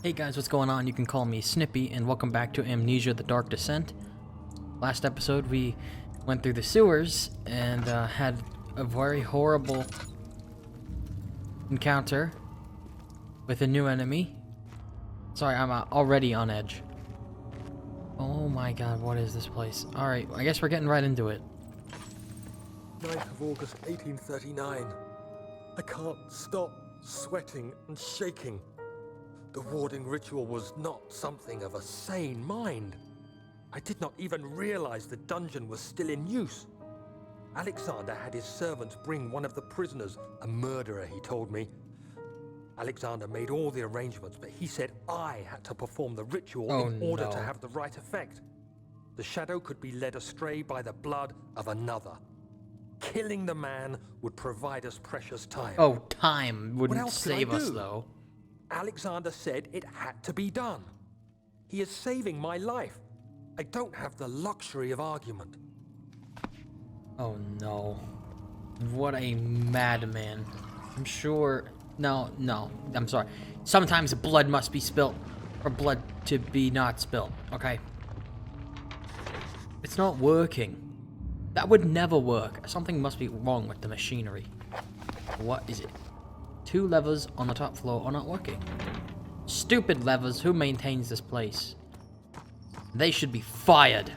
Hey guys, what's going on? You can call me Snippy, and welcome back to Amnesia: The Dark Descent. Last episode, we went through the sewers and had a very horrible encounter with a new enemy. Sorry, I'm already on edge. Oh my god, what is this place? Alright, I guess we're getting right into it. 9th of August, 1839. I can't stop sweating and shaking. The warding ritual was not something of a sane mind. I did not even realize the dungeon was still in use. Alexander had his servants bring one of the prisoners, a murderer, he told me. Alexander made all the arrangements, but he said I had to perform the ritual in order to have the right effect. The shadow could be led astray by the blood of another. Killing the man would provide us precious time. Oh, time wouldn't save us, though. Alexander said it had to be done. He is saving my life. I don't have the luxury of argument. Oh no. What a madman. I'm sure... No, I'm sorry. Sometimes blood must be spilt for blood to be not spilt, okay? It's not working. That would never work. Something must be wrong with the machinery. What is it? 2 levers on the top floor are not working. Stupid levers. Who maintains this place? They should be fired.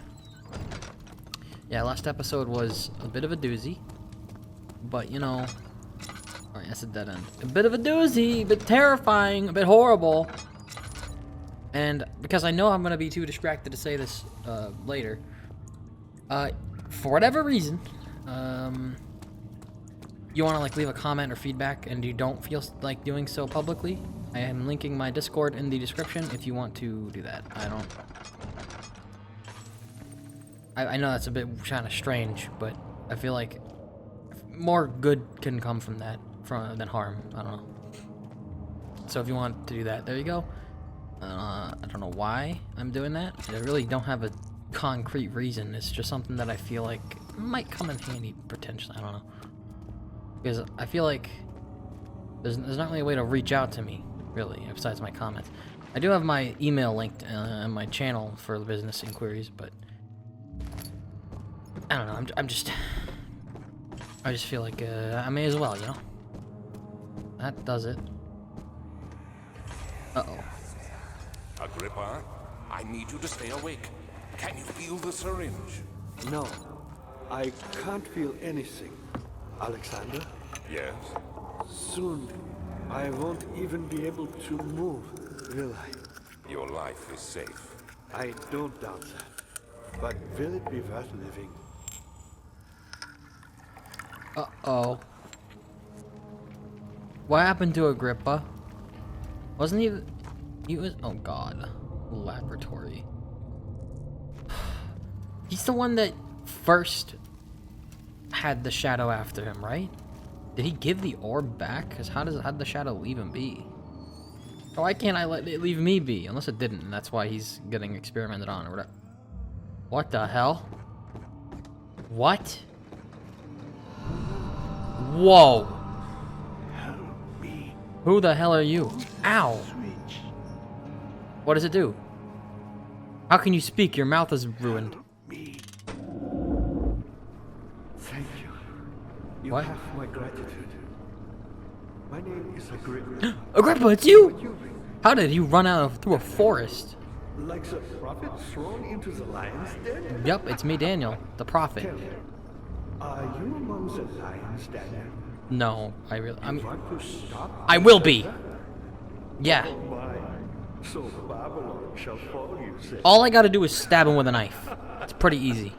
Yeah, last episode was a bit of a doozy. But, you know... Alright, that's a dead end. A bit of a doozy, a bit terrifying, a bit horrible. And because I know I'm going to be too distracted to say this later, for whatever reason, you want to like leave a comment or feedback and you don't feel like doing so publicly, I am linking my Discord in the description if you want to do that. I know that's a bit kind of strange, but I feel like more good can come from that than harm. I don't know. So if you want to do that, there you go. I don't know why I'm doing that. I really don't have a concrete reason. It's just something that I feel like might come in handy potentially. I don't know. Because I feel like there's not really a way to reach out to me, really, besides my comments. I do have my email linked on my channel for business inquiries, but I don't know. I just feel like I may as well, you know. That does it. Uh-oh. Agrippa, I need you to stay awake. Can you feel the syringe? No, I can't feel anything. Alexander? Yes? Soon, I won't even be able to move, will I? Your life is safe. I don't doubt that. But will it be worth living? Uh-oh. What happened to Agrippa? Wasn't he... He was... Oh, God. Laboratory. He's the one that first had the shadow after him, right? Did he give the orb back? Because how did the shadow leave him be? Why can't I let it leave me be? Unless it didn't, and that's why he's getting experimented on or whatever. What the hell? What? Whoa! Help me. Who the hell are you? Ow! Switch. What does it do? How can you speak? Your mouth is ruined. Help me. Thank you. You What? have my gratitude. My name is Agrippa. Agrippa, it's you! How did you run out through a forest? Like the prophet thrown into the lion's den? Yep, it's me, Daniel, the prophet. Tell me, are you among the lions, Daniel? No, I Want to stop? I will be. Yeah. Oh my. So Babylon shall fall, you say. All I gotta do is stab him with a knife. It's pretty easy.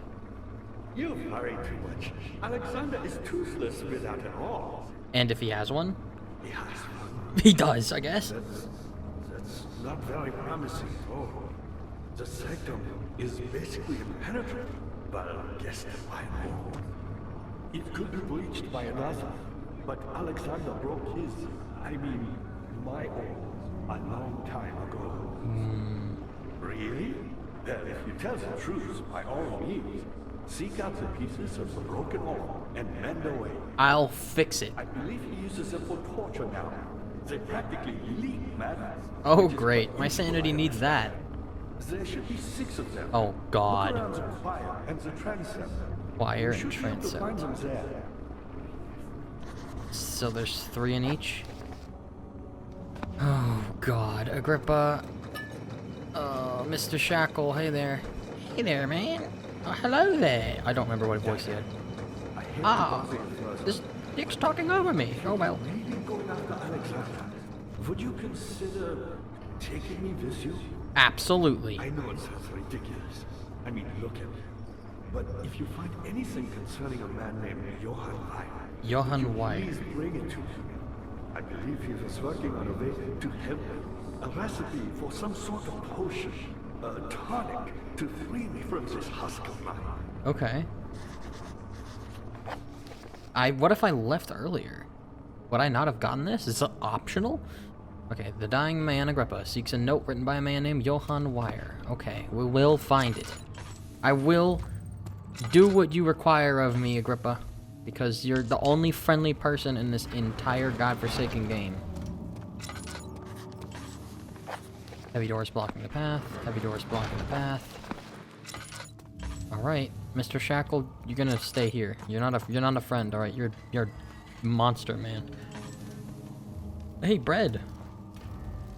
You've hurried too much. Alexander is toothless without an arm. And if he has one? He has one. He does, I guess. That's not very promising at all. The sectum is basically impenetrable, but I guess why not? It could be breached by another, but Alexander broke his, my arm, a long time ago. Really? Well, if you tell the truth, by all means, seek out the pieces of the broken arm and mend away. I'll fix it. I believe he uses them for torture now. They practically leak madness. Oh, which is great. what My we sanity require. needs that. There should be 6 of them. Oh, God. Look around the choir and the transept. Choir You and should be able to find transept. them there. So there's 3 in each? Oh, God. Agrippa. Mr. Shackle, hey there. Hey there, man. Oh, hello there. I don't remember what voice he had. I hate Ah, to bother you first. this dick's talking over me. Oh, well. Maybe going after Alexander. Would you consider taking me with you? Absolutely. I know it sounds ridiculous. I mean, look at me. But if you find anything concerning a man named Johann Weyer, Johann would you Weyer. please bring it to me. I believe he was working on a way to help me. A recipe for some sort of potion, a tonic to free me from this husk of mine. Okay. What if I left earlier? Would I not have gotten this? Is it optional? Okay, the dying man Agrippa seeks a note written by a man named Johann Weyer. Okay, we will find it. I will do what you require of me, Agrippa, because you're the only friendly person in this entire godforsaken game. Heavy doors blocking the path. Heavy doors blocking the path. All right, Mr. Shackle, you're gonna stay here. You're not a friend. All right, you're a monster, man. Hey, bread.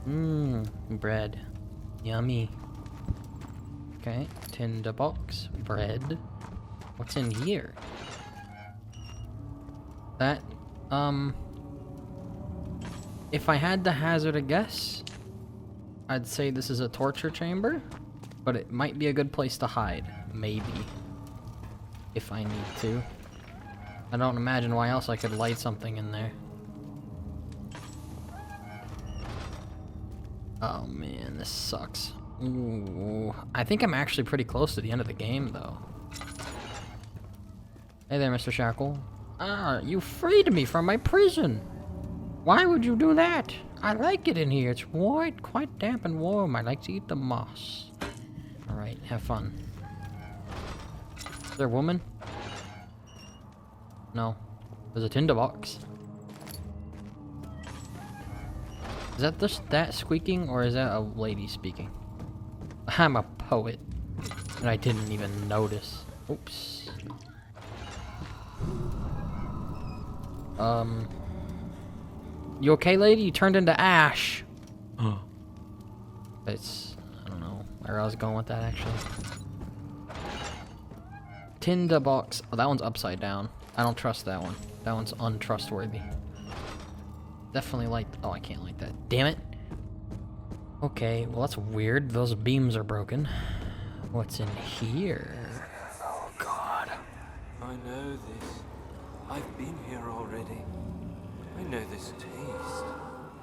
Bread. Yummy. Okay, tinderbox, bread. What's in here? That, if I had to hazard a guess, I'd say this is a torture chamber, but it might be a good place to hide. Maybe. If I need to. I don't imagine why else I could light something in there. Oh man, this sucks. Ooh. I think I'm actually pretty close to the end of the game, though. Hey there, Mr. Shackle. Ah, you freed me from my prison. Why would you do that? I like it in here. It's quite damp and warm. I like to eat the moss. Alright, have fun. Is there a woman? No. There's a tinderbox. Is that just that squeaking, or is that a lady speaking? I'm a poet, and I didn't even notice. Oops. You okay, lady? You turned into ash. It's, I don't know where I was going with that, actually. Tinderbox. Oh, that one's upside down. I don't trust that one. That one's untrustworthy. Definitely light. Oh, I can't light that. Damn it. Okay, well, that's weird. Those beams are broken. What's in here? Oh, God. I know this. I've been here already. I know this taste.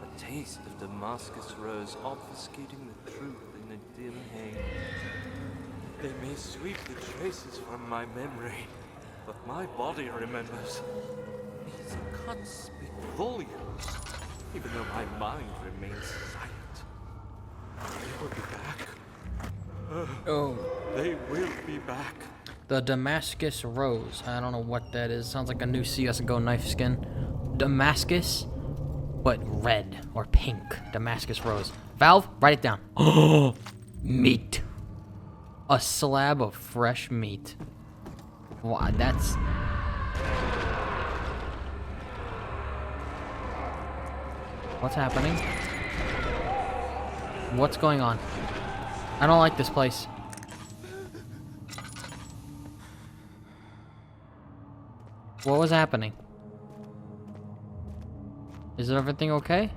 A taste of Damascus rose obfuscating the truth in a dim haze. They may sweep the traces from my memory, but my body remembers. These cuts speak volumes, even though my mind remains silent. They will be back. Oh. They will be back. The Damascus Rose. I don't know what that is. Sounds like a new CSGO knife skin. Damascus, but red or pink. Damascus Rose. Valve, write it down. Oh, meat. A slab of fresh meat. Wow, that's... What's happening? What's going on? I don't like this place. What was happening? Is everything okay?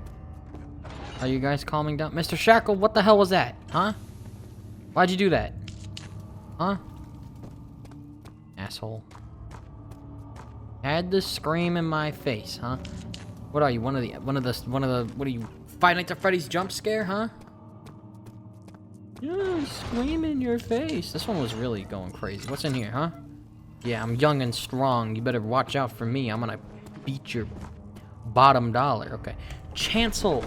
Are you guys calming down? Mr. Shackle, what the hell was that? Huh? Why'd you do that? Huh? Asshole. Had to scream in my face, huh? What are you, what are you, Five Nights at Freddy's jump scare, huh? Yeah, scream in your face. This one was really going crazy. What's in here, huh? Yeah, I'm young and strong. You better watch out for me. I'm gonna beat your bottom dollar. Okay. Chancel.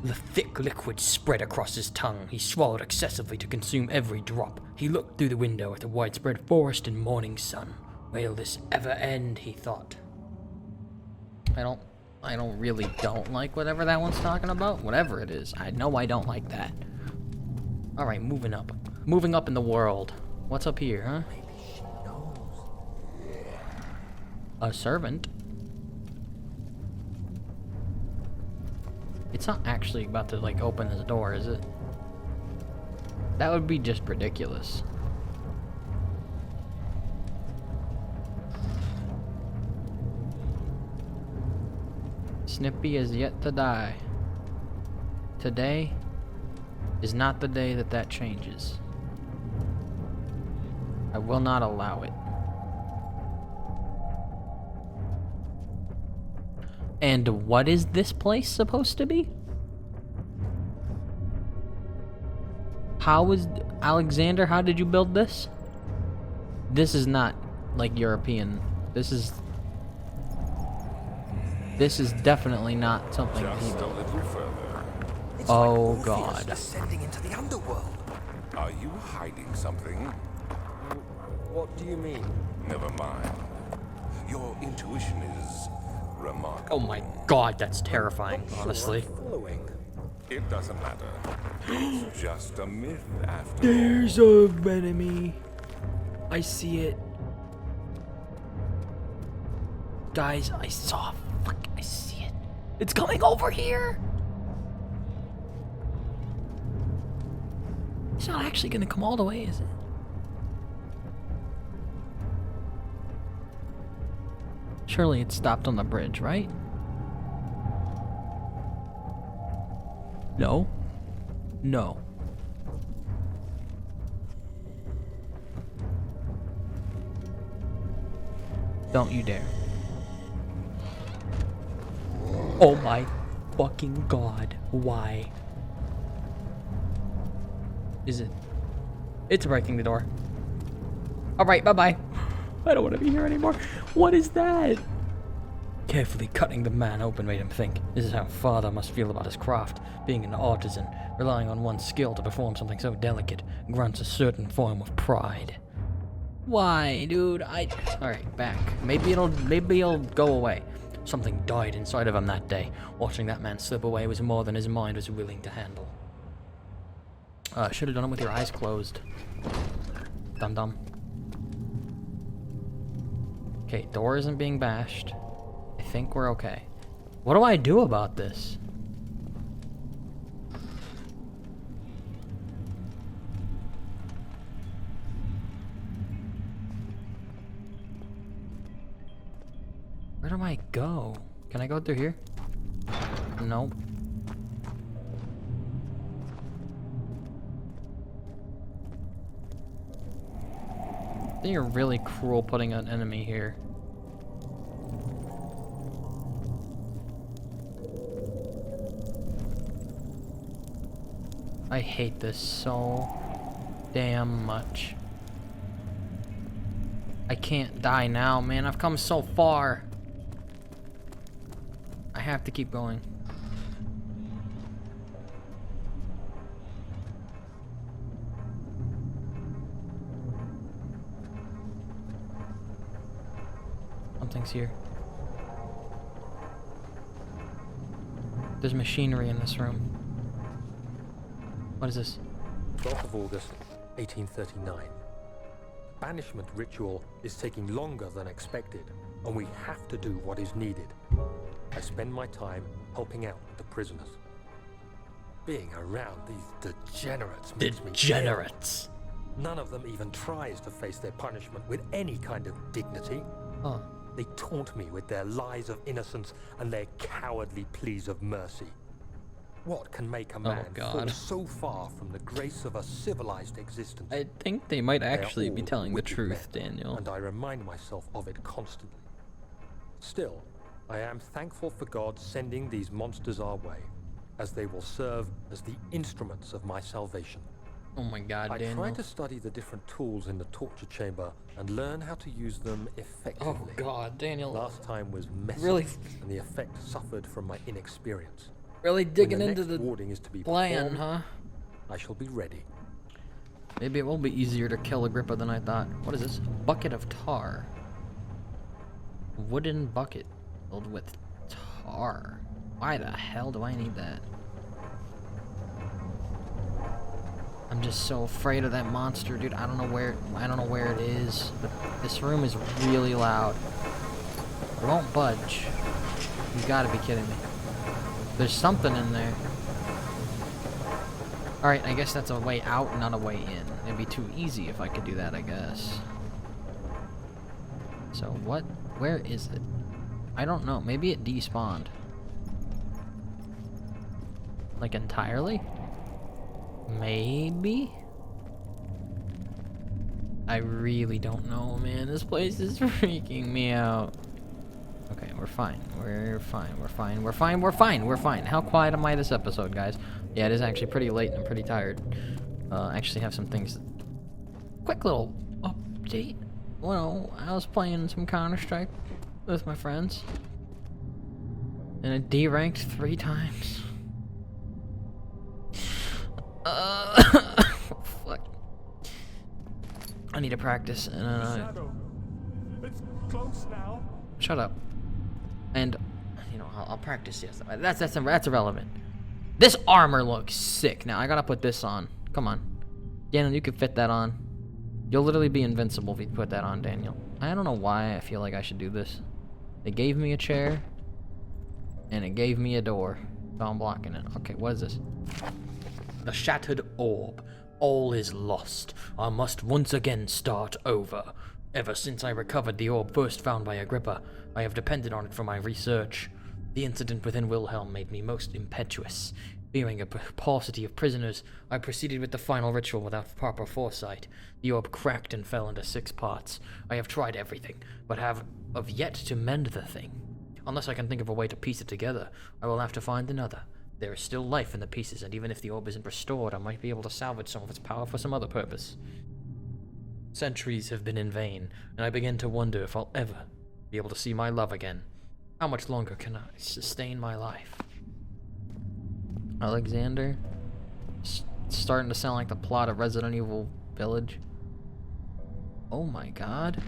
The thick liquid spread across his tongue. He swallowed excessively to consume every drop. He looked through the window at the widespread forest and morning sun. Will this ever end, he thought. I don't I don't like whatever that one's talking about. Whatever it is. I know I don't like that. Alright, moving up. Moving up in the world. What's up here, huh? Maybe she knows. A servant? It's not actually about to, like, open this door, is it? That would be just ridiculous. Snippy is yet to die. Today is not the day that changes. I will not allow it. And what is this place supposed to be? How is Alexander? How did you build this? This is not like European. This is definitely not something he Just a built. little further. It's Oh, like Orpheus God. descending into the underworld. Are you hiding something? What do you mean? Never mind. Your intuition is remarkable. Oh my God, that's terrifying. Not sure Honestly. I'm following. It doesn't matter. It's just a myth after all. There's a enemy. I see it. Guys, I saw. Fuck, I see it. It's coming over here. It's not actually gonna come all the way, is it? Surely it stopped on the bridge, right? No. No. Don't you dare. Oh my fucking God. Why? Is it? It's breaking the door. Alright, bye-bye. I don't want to be here anymore. What is that? Carefully cutting the man open made him think. This is how father must feel about his craft. Being an artisan, relying on one's skill to perform something so delicate, grants a certain form of pride. Why, dude? Alright, back. Maybe it'll go away. Something died inside of him that day. Watching that man slip away was more than his mind was willing to handle. Should have done it with your eyes closed. Dum-dum. Okay, door isn't being bashed. I think we're okay. What do I do about this? Where do I go? Can I go through here? Nope. I think you're really cruel putting an enemy here. I hate this so damn much. I can't die now, man. I've come so far. I have to keep going. Something's here. There's machinery in this room. What is this? 12th of August, 1839. Banishment ritual is taking longer than expected, and we have to do what is needed. I spend my time helping out the prisoners. Being around these degenerates makes me ill. Degenerates. None of them even tries to face their punishment with any kind of dignity. Huh. They taunt me with their lies of innocence and their cowardly pleas of mercy. What can make a man fall God. so far from the grace of a civilized existence? I think they might They are actually be all telling the wicked truth, men, Daniel. and I remind myself of it constantly. Still, I am thankful for God sending these monsters our way, as they will serve as the instruments of my salvation. Oh my God, I Daniel. try to study the different tools in the torture chamber and learn how to use them effectively. Oh God, Daniel. Last time was messy, Really? and the effect suffered from my inexperience. Really digging when into next the warding is to be plan, performed, huh? I shall be ready. Maybe it will be easier to kill Agrippa than I thought. What is this? Bucket of tar. Wooden bucket filled with far. Why the hell do I need that? I'm just so afraid of that monster, dude. I don't know where it is, but this room is really loud. It won't budge. You gotta be kidding me. There's something in there. Alright, I guess that's a way out, not a way in. It'd be too easy if I could do that, I guess. So what? Where is it? I don't know. Maybe it despawned. Like entirely? Maybe? I really don't know, man. This place is freaking me out. Okay, we're fine. We're fine. We're fine. We're fine. We're fine. We're fine. How quiet am I this episode, guys? Yeah, it is actually pretty late and I'm pretty tired. I actually have some things. Quick little update. Well, I was playing some Counter-Strike with my friends. And it D-ranked 3 times. Fuck. I need to practice. Shadow. It's close now. Shut up. And, you know, I'll practice. Yes, that's irrelevant. This armor looks sick. Now I gotta put this on. Come on, Daniel, you can fit that on. You'll literally be invincible if you put that on, Daniel. I don't know why I feel like I should do this. It gave me a chair, and it gave me a door. So I'm blocking it. Okay, what is this? The shattered orb. All is lost. I must once again start over. Ever since I recovered the orb first found by Agrippa, I have depended on it for my research. The incident within Wilhelm made me most impetuous. Fearing a paucity of prisoners, I proceeded with the final ritual without proper foresight. The orb cracked and fell into 6 parts. I have tried everything, but have yet to mend the thing. Unless I can think of a way to piece it together, I will have to find another. There is still life in the pieces, and even if the orb isn't restored, I might be able to salvage some of its power for some other purpose. Centuries have been in vain, and I begin to wonder if I'll ever be able to see my love again. How much longer can I sustain my life? Alexander? Starting to sound like the plot of Resident Evil Village. Oh my god.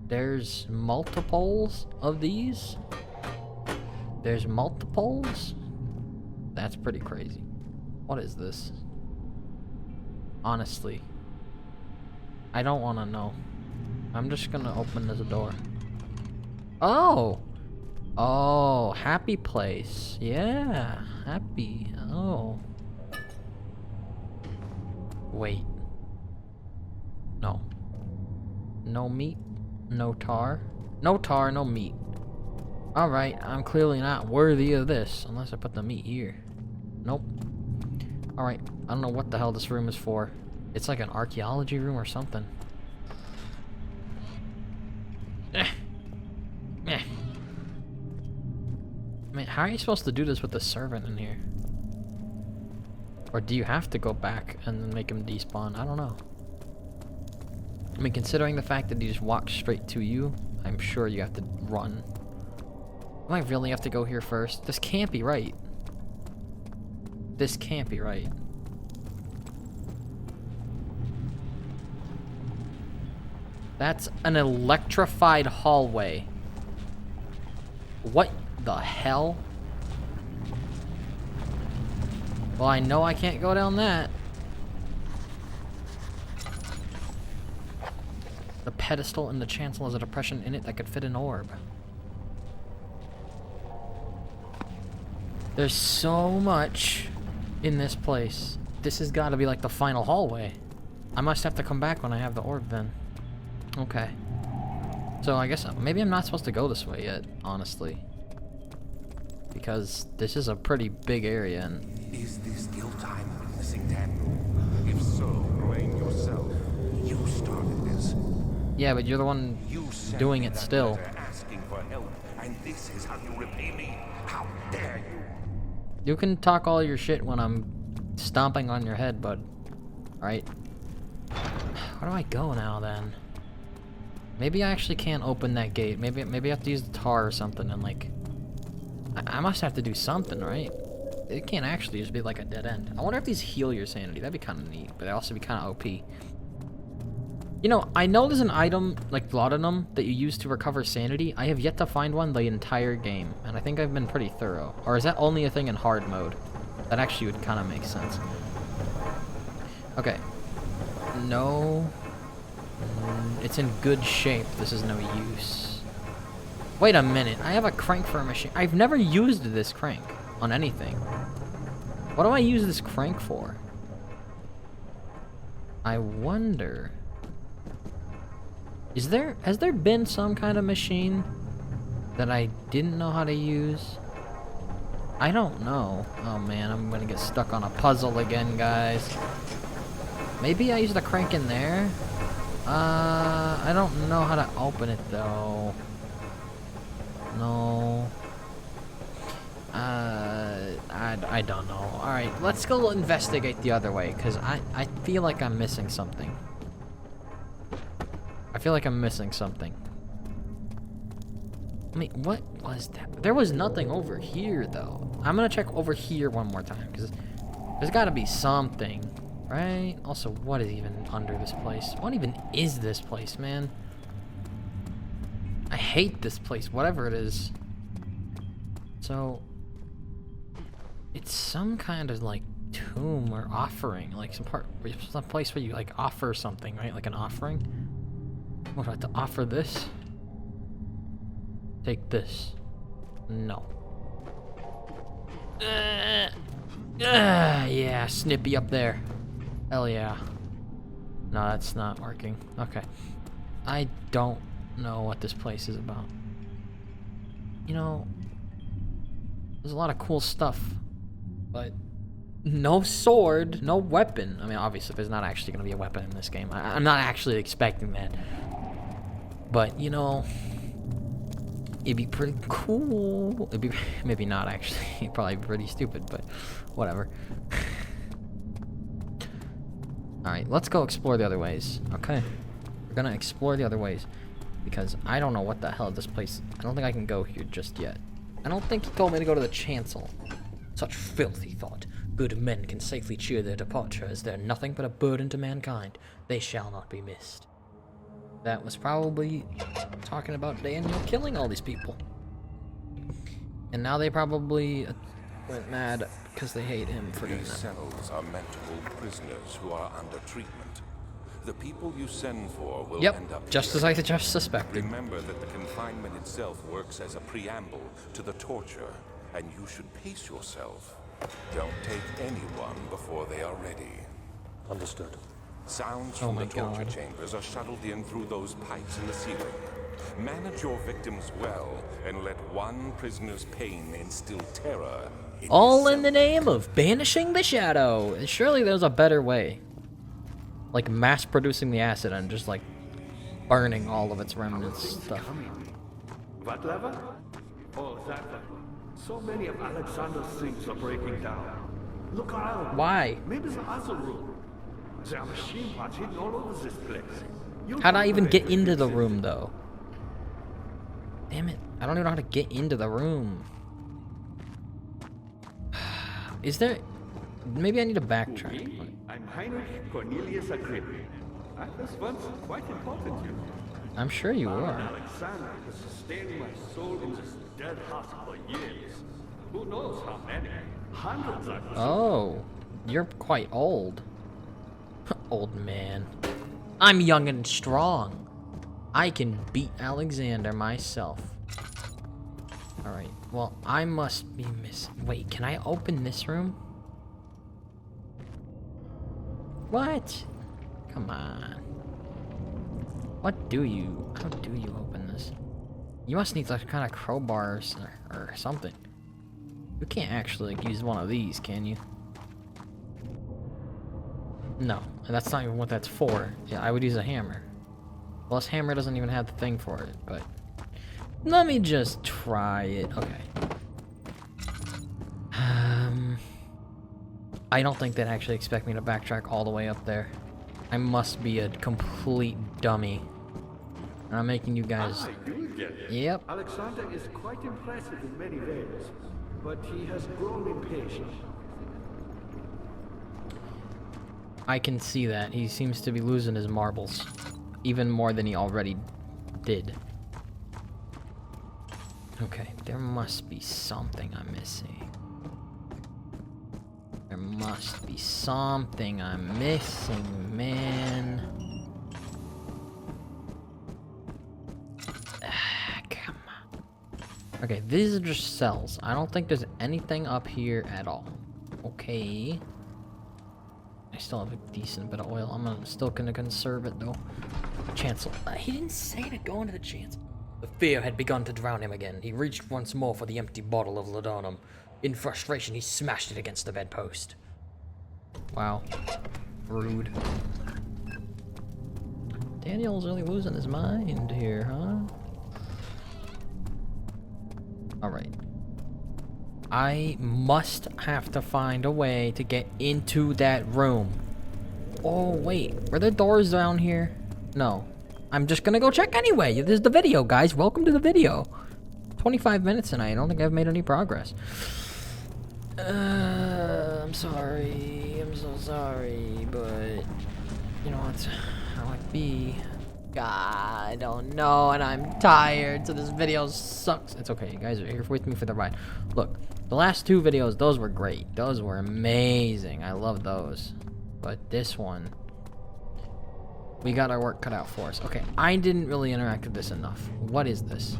There's multiples of these? There's multiples? That's pretty crazy. What is this? Honestly, I don't want to know. I'm just gonna open this door. Oh! Oh, happy place. Yeah, happy. Oh. Wait. No. No meat, no tar. No tar, no meat. Alright, I'm clearly not worthy of this unless I put the meat here. Nope. Alright, I don't know what the hell this room is for. It's like an archaeology room or something. Eh. Meh. I mean, how are you supposed to do this with the servant in here? Or do you have to go back and make him despawn? I don't know. I mean, considering the fact that he just walks straight to you, I'm sure you have to run. Do I really have to go here first? This can't be right. This can't be right. That's an electrified hallway. What the hell? Well, I know I can't go down that. The pedestal in the chancel has a depression in it that could fit an orb. There's so much in this place. This has got to be like the final hallway. I must have to come back when I have the orb then. Okay. So I guess maybe I'm not supposed to go this way yet, honestly. Because this is a pretty big area and... Is this still time witnessing Daniel? If so, blame yourself. You started this. Yeah, but you're the one You sent doing me it that still. letter asking for help, and this is how you repay me. How dare you? You can talk all your shit when I'm stomping on your head, bud. Alright. Where do I go now, then? Maybe I actually can't open that gate. Maybe I have to use the tar or something and, like... I must have to do something, right? It can't actually just be, like, a dead end. I wonder if these heal your sanity. That'd be kind of neat, but it'd also be kind of OP. You know, I know there's an item, like laudanum, that you use to recover sanity. I have yet to find one the entire game, and I think I've been pretty thorough. Or is that only a thing in hard mode? That actually would kind of make sense. Okay. No. It's in good shape. This is no use. Wait a minute. I have a crank for a machine. I've never used this crank on anything. What do I use this crank for? I wonder... has there been some kind of machine that I didn't know how to use? I don't know. Oh man, I'm gonna get stuck on a puzzle again, guys. Maybe I used the crank in there? I don't know how to open it though. No. I don't know. Alright, let's go investigate the other way, because I feel like I'm missing something. I feel like I'm missing something. I mean, what was that? There was nothing over here, though. I'm gonna check over here one more time, because there's gotta be something, right? Also, what is even under this place? What even is this place, man? I hate this place, whatever it is. So, it's some kind of, like, tomb or offering. Like, some place where you, like, offer something, right? Like an offering. What, do I have to offer this? Take this. No. Yeah, Snippy up there. Hell yeah. No, that's not working. Okay. I don't know what this place is about. You know, there's a lot of cool stuff, but no sword, no weapon. I mean, obviously, there's not actually going to be a weapon in this game. I'm not actually expecting that. But, you know, it'd be pretty cool. It'd be, maybe not actually. It'd probably be pretty stupid, but whatever. Alright, let's go explore the other ways. Okay. We're gonna explore the other ways. Because I don't know what the hell this place... I don't think I can go here just yet. I don't think he told me to go to the chancel. Such filthy thought. Good men can safely cheer their departure, as they're nothing but a burden to mankind. They shall not be missed. That was probably talking about Daniel killing all these people. And now they probably went mad because they hate him for doing These that. cells are meant to hold prisoners who are under treatment. The people you send for will Yep, end up just here. as I just suspected. Remember that the confinement itself works as a preamble to the torture, and you should pace yourself. Don't take anyone before they are ready. Understood. Sounds Oh from my the torture God. chambers are shuttled in through those pipes in the ceiling. Manage your victims well, and let one prisoner's pain instill terror in All his in the name of banishing the shadow. And surely there's a better way. Like mass producing the acid and just like burning all of its remnants stuff. What lever? Oh, that lever. So many of Alexander's things are breaking down. Look around. Why? Maybe the other room. There are machine parts hidden all over this place. How'd I even get into the room though? Damn it. I don't even know how to get into the room. Is there... Maybe I need to backtrack. I'm Heinrich Cornelius Agrippa. I was once quite important to you. I'm sure you Baron are. Alexander has sustained my soul in this dead heart for years. Who knows how many? Hundreds, I presume. Oh, you're quite old. Old man. I'm young and strong. I can beat Alexander myself. Alright, well, I must be missing... Wait, can I open this room? What? Come on. What do you... How do you open this? You must need like kind of crowbars or something. You can't actually like, use one of these, can you? No, that's not even what that's for. Yeah, I would use a hammer. Well, this hammer doesn't even have the thing for it, but... Let me just try it. Okay. I don't think they'd actually expect me to backtrack all the way up there. I must be a complete dummy. And I'm making you guys... I do get it. Yep. Alexander is quite impressive in many ways, but he has grown impatient. I can see that. He seems to be losing his marbles. even more than he already did. Okay, there must be something I'm missing. There must be something I'm missing, man. Come on. Okay, these are just cells. I don't think there's anything up here at all. Okay. I still have a decent bit of oil. I'm still gonna conserve it though. Chancellor. He didn't say to go into the chancellor. The fear had begun to drown him again. He reached once more for the empty bottle of laudanum. In frustration, he smashed it against the bedpost. Wow. Rude. Daniel's really losing his mind here, huh? Alright. I must have to find a way to get into that room. Oh, wait. Were there doors down here? No. I'm just gonna go check anyway. This is the video, guys. Welcome to the video. 25 minutes and I don't think I've made any progress. I'm sorry. I'm so sorry, but you know what's how it be. God, I don't know, and I'm tired, so this video sucks. It's okay, you guys are here with me for the ride. Look, the last two videos, those were great. Those were amazing. I love those. But this one, we got our work cut out for us. Okay, I didn't really interact with this enough. What is this?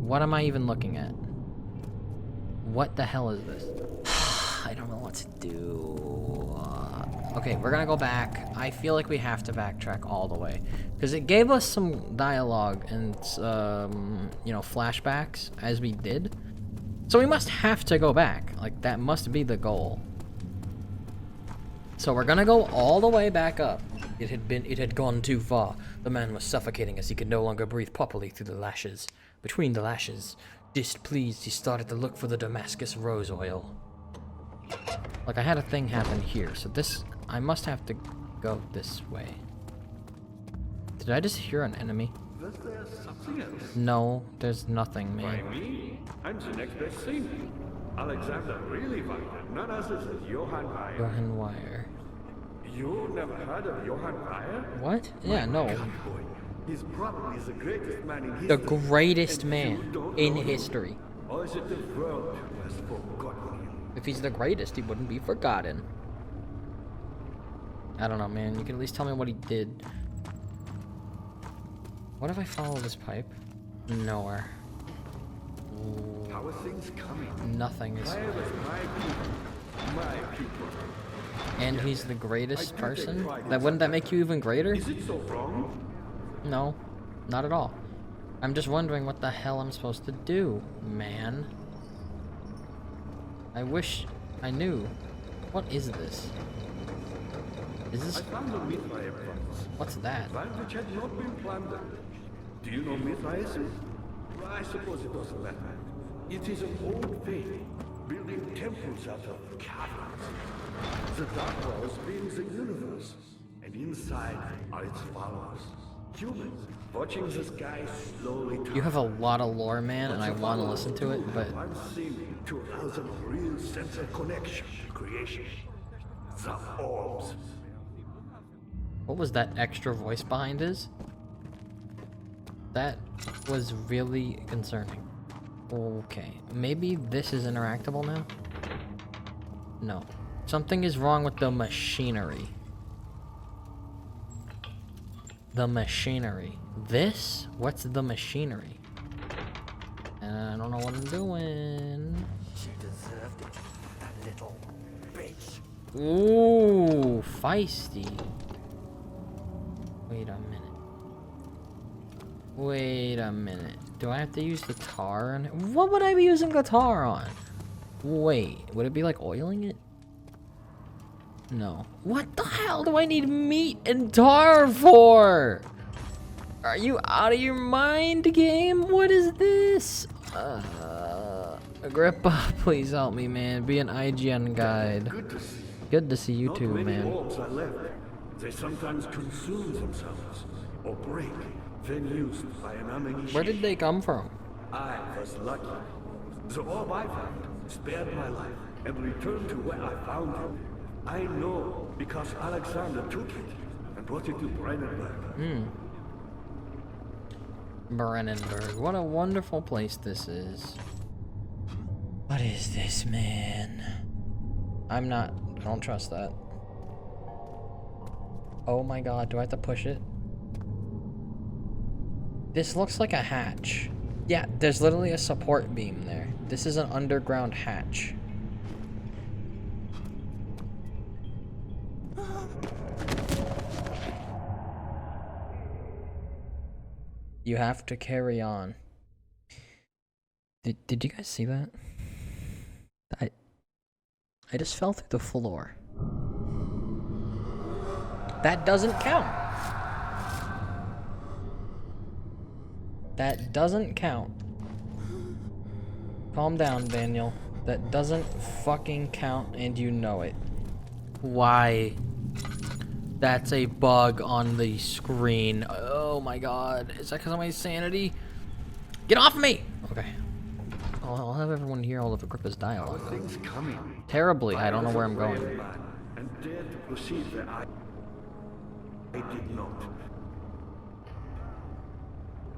What am I even looking at? What the hell is this? I don't know what to do. Okay, we're gonna go back. I feel like we have to backtrack all the way. Because it gave us some dialogue and, you know, flashbacks as we did. So we must have to go back. Like, that must be the goal. So we're gonna go all the way back up. It had gone too far. The man was suffocating as he could no longer breathe properly through the lashes. Between the lashes, displeased, he started to look for the Damascus rose oil. Like, I had a thing happen here, so this, I must have to go this way. Did I just hear an enemy? Was there something else? No, there's nothing, By man. me? I'm the next best thing. Alexander really wanted none other than Johann Weyer. Johann Wire. You never heard of Johann Weyer? What? Yeah, no. God, boy. He's probably the greatest man in history. The greatest And man you don't in know him. history. Or is it the world who has forgotten him? If he's the greatest, he wouldn't be forgotten. I don't know, man. You can at least tell me what he did. What if I follow this pipe? Nowhere. How are things coming? Nothing is. Weyer was my people. My people. And he's the greatest person? That wouldn't that make you even greater? Is it so wrong? No, not at all. I'm just wondering what the hell I'm supposed to do, man. I wish I knew. What is this? Is I this... found a Mithraeus once. What's that? One which had not been plundered. Do you know Mithraeus? I suppose it doesn't matter. It is an old faith, building temples out of caverns. The dark world being the universe, and inside are its followers. Humans, watching the sky slowly turn. You have a lot of lore, man, and I want to listen to it, but... One thing to allow them a real sense of connection to creation. The orbs. What was that extra voice behind his? That was really concerning. Okay, maybe this is interactable now? No. Something is wrong with the machinery. The machinery. This? What's the machinery? I don't know what I'm doing. She deserved it, that little bitch. Ooh, feisty. Wait a minute. Wait a minute. Do I have to use the tar on it? What would I be using the tar on? Wait, would it be like oiling it? No. What the hell do I need meat and tar for? Are you out of your mind, game? What is this? Agrippa, please help me, man. Be an IGN guide. Good to see. Good to see you Not too, many man. orbs are left. They sometimes consume themselves or break, then used by an uninitiated. Where did they come from? I was lucky. The orb I found spared my life and returned to where I found it. I know because Alexander took it and brought it to Brandenburg. Brennenburg. What a wonderful place this is. What is this, man? I don't trust that. Oh my god, do I have to push it? This looks like a hatch. Yeah, there's literally a support beam there. This is an underground hatch. You have to carry on. Did you guys see that? I just fell through the floor. That doesn't count. That doesn't count. Calm down, Daniel. That doesn't fucking count, and you know it. Why? That's a bug on the screen. Oh my god. Is that because of my sanity? Get off me! Okay. I'll have everyone hear all of Agrippa's dialogue. Things coming. Terribly. I don't know where I'm going. And dared to proceed where I did not.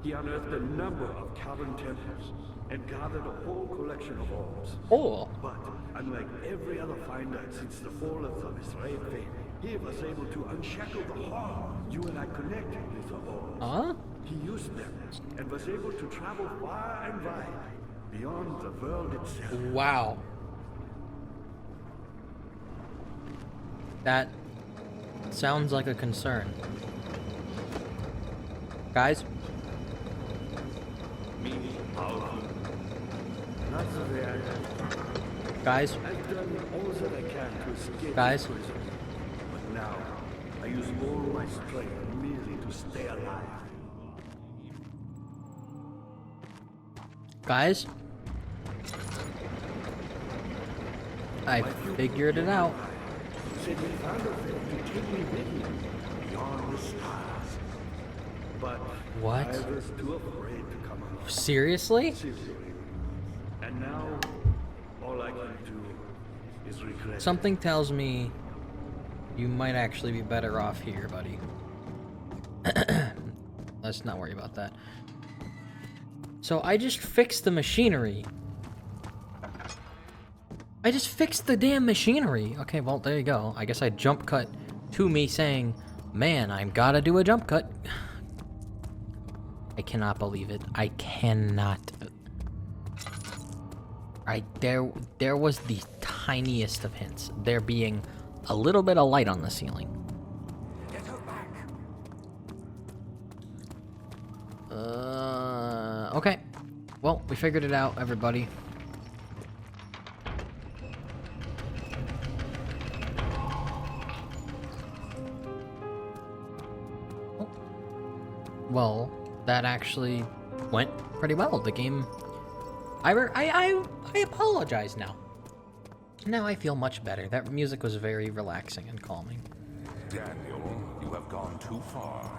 He unearthed a number of cavern temples and gathered a whole collection of orbs. Oh. But unlike every other finder since the fall of Thamisrae fame, he was able to unshackle the horror you and I connected with the orbs. Huh? He used them and was able to travel far and wide beyond the world itself. Wow. That sounds like a concern. Guys? Not so very. Guys? I've done all that I can to escape Guys? this prison. But now, I use all my strength merely to stay alive. Guys? I figured it out. Said he found a way to take me with him beyond the stars. But What? I was too afraid to come out. Seriously? Seriously. And now, all I can do is regret. Something tells me you might actually be better off here, buddy. Let's not worry about that. So I just fixed the machinery. I just fixed the damn machinery. Okay, well, there you go. I guess I jump cut to me saying, man, I've got to do a jump cut. I cannot believe it. I cannot. There was the tiniest of hints. There being a little bit of light on the ceiling. Get her back. Okay. Well, we figured it out, everybody. Well, that actually went pretty well. The game... I apologize now. Now I feel much better. That music was very relaxing and calming. Daniel, you have gone too far.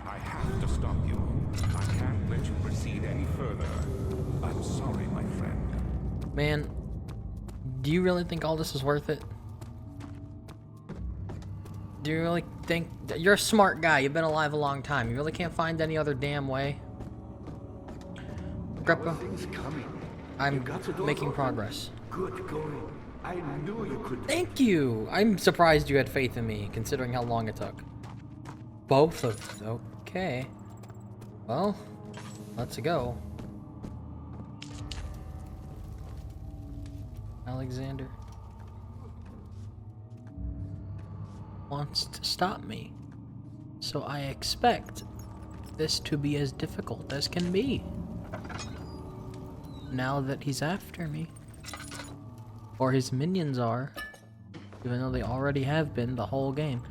I have to stop you. I can't let you proceed any further. I'm sorry, my friend. Man, do you really think all this is worth it? Do you really think... You're a smart guy. You've been alive a long time. You really can't find any other damn way? Agrippa, Things coming. I'm got the door making open. progress. Good going. I knew you could. Thank you! I'm surprised you had faith in me, considering how long it took. Both of... Okay. Well, let's go. Alexander wants to stop me, so I expect this to be as difficult as can be. Now that he's after me. Or his minions are. Even though they already have been the whole game.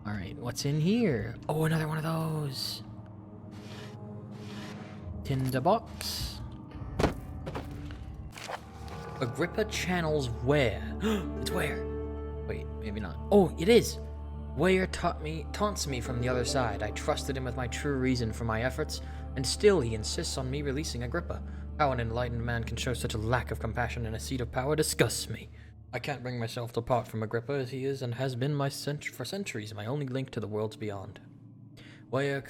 Alright, what's in here? Oh, another one of those. Tinderbox. Agrippa channels where? It's where? Wait, maybe not. Oh, it is! Where taunts me from the other side. I trusted him with my true reason for my efforts, and still he insists on me releasing Agrippa. How an enlightened man can show such a lack of compassion in a seat of power disgusts me. I can't bring myself to part from Agrippa as he is and has been for centuries my only link to the worlds beyond. Wire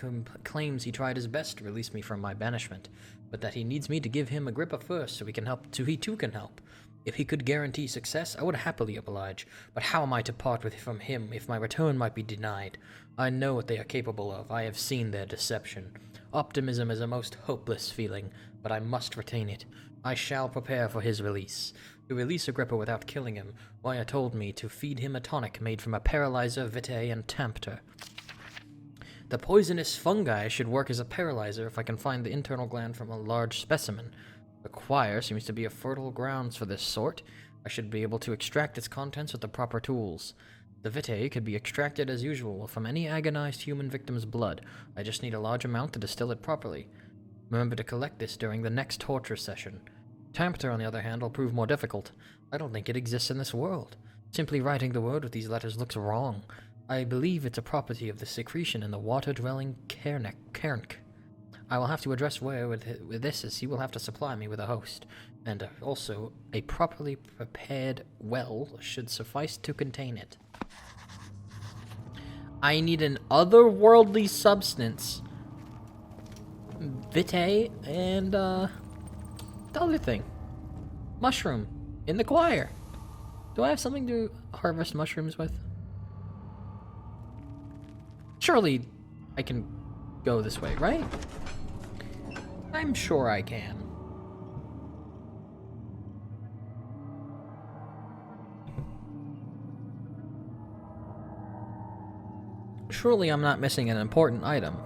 claims he tried his best to release me from my banishment, but that he needs me to give him Agrippa first so he he too can help. If he could guarantee success, I would happily oblige, but how am I to part from him if my return might be denied? I know what they are capable of. I have seen their deception. Optimism is a most hopeless feeling, but I must retain it. I shall prepare for his release. To release Agrippa without killing him, Wire told me to feed him a tonic made from a paralyzer, vitae, and tempter. The poisonous fungi should work as a paralyzer if I can find the internal gland from a large specimen. The choir seems to be a fertile grounds for this sort. I should be able to extract its contents with the proper tools. The vitae could be extracted as usual from any agonized human victim's blood. I just need a large amount to distill it properly. Remember to collect this during the next torture session. Tempter, on the other hand, will prove more difficult. I don't think it exists in this world. Simply writing the word with these letters looks wrong. I believe it's a property of the secretion in the water-dwelling cairn. I will have to address Ware with this, as he will have to supply me with a host, and also a properly prepared well should suffice to contain it. I need an otherworldly substance, vitae, and the other thing, mushroom, in the choir. Do I have something to harvest mushrooms with? Surely I can go this way, right? I'm sure I can. Surely I'm not missing an important item.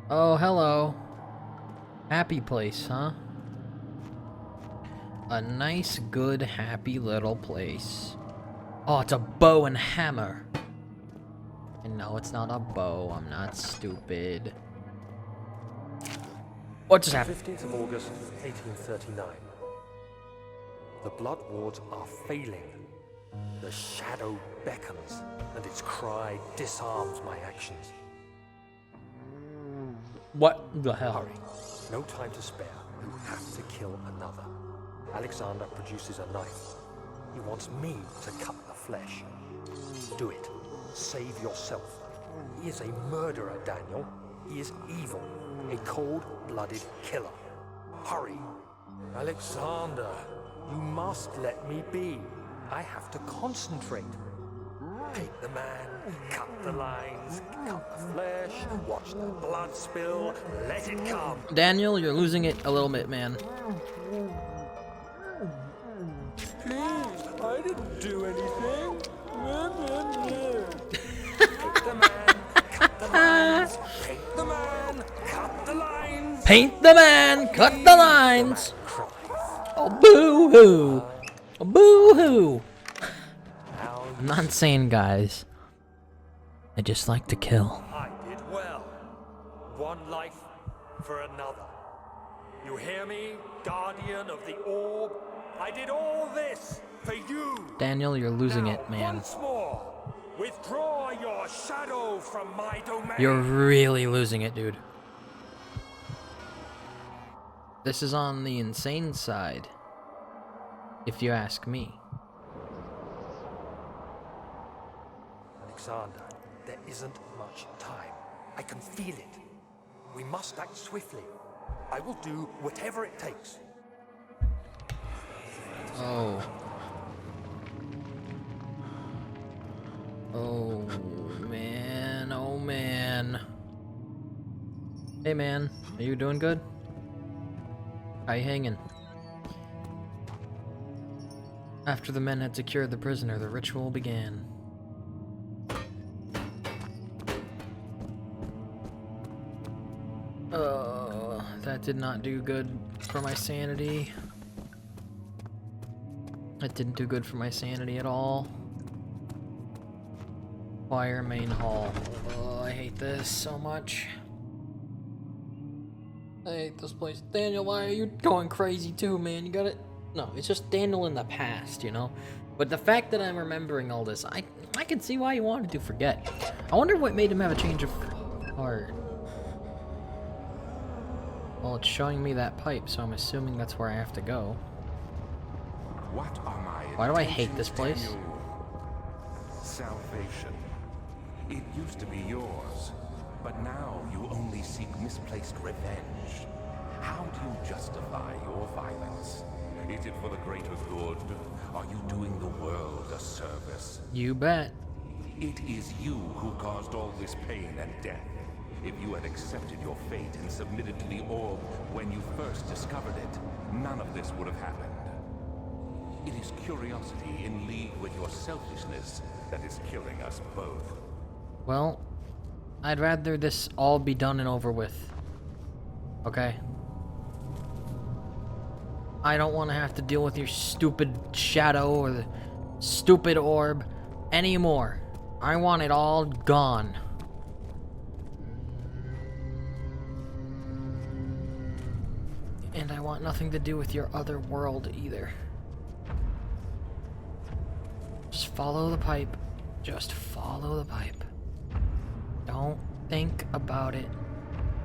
Oh, hello. Happy place, huh? A nice, good, happy little place. Oh, it's a bow and hammer. And no, it's not a bow. I'm not stupid. What just happened? 15th of August, 1839. The blood wards are failing. The shadow beckons, and its cry disarms my actions. What the hell? Hurry. No time to spare. You have to kill another. Alexander produces a knife. He wants me to cut the flesh. Do it. Save yourself. He is a murderer, Daniel. He is evil. A cold-blooded killer. Hurry. Alexander, you must let me be. I have to concentrate. Take the man, cut the lines, cut the flesh, watch the blood spill, let it come. Daniel, you're losing it a little bit, man. Please, I didn't do anything. Take the man, cut the lines. Paint the man, cut the lines. Paint the man, cut the lines. Oh, boo-hoo. Oh, boo-hoo. I'm not insane, guys. I just like to kill. I did well. One life for another. You hear me, guardian of the orb? I did all this for you. Daniel, you're losing Now, it, man. Once more, withdraw your shadow from my domain. You're really losing it, dude. This is on the insane side, if you ask me. Alexander, there isn't much time. I can feel it. We must act swiftly. I will do whatever it takes. Oh. Oh, man. Oh, man. Hey, man. Are you doing good? How you hanging? After the men had secured the prisoner, the ritual began. That did not do good for my sanity. That didn't do good for my sanity at all. Choir main hall. Oh, I hate this so much. I hate this place. Daniel, why are you going crazy too, man? You got it. No, it's just Daniel in the past, you know? But the fact that I'm remembering all this, I can see why he wanted to forget. I wonder what made him have a change of heart. Well, it's showing me that pipe, so I'm assuming that's where I have to go. What are my Why do I hate this intentions, place? Daniel? Salvation. It used to be yours, but now you only seek misplaced revenge. How do you justify your violence? Is it for the greater good? Are you doing the world a service? You bet. It is you who caused all this pain and death. If you had accepted your fate and submitted to the orb when you first discovered it, none of this would have happened. It is curiosity in league with your selfishness that is killing us both. Well, I'd rather this all be done and over with. Okay? I don't want to have to deal with your stupid shadow or the stupid orb anymore. I want it all gone. And I want nothing to do with your other world either. Just follow the pipe. Just follow the pipe. Don't think about it.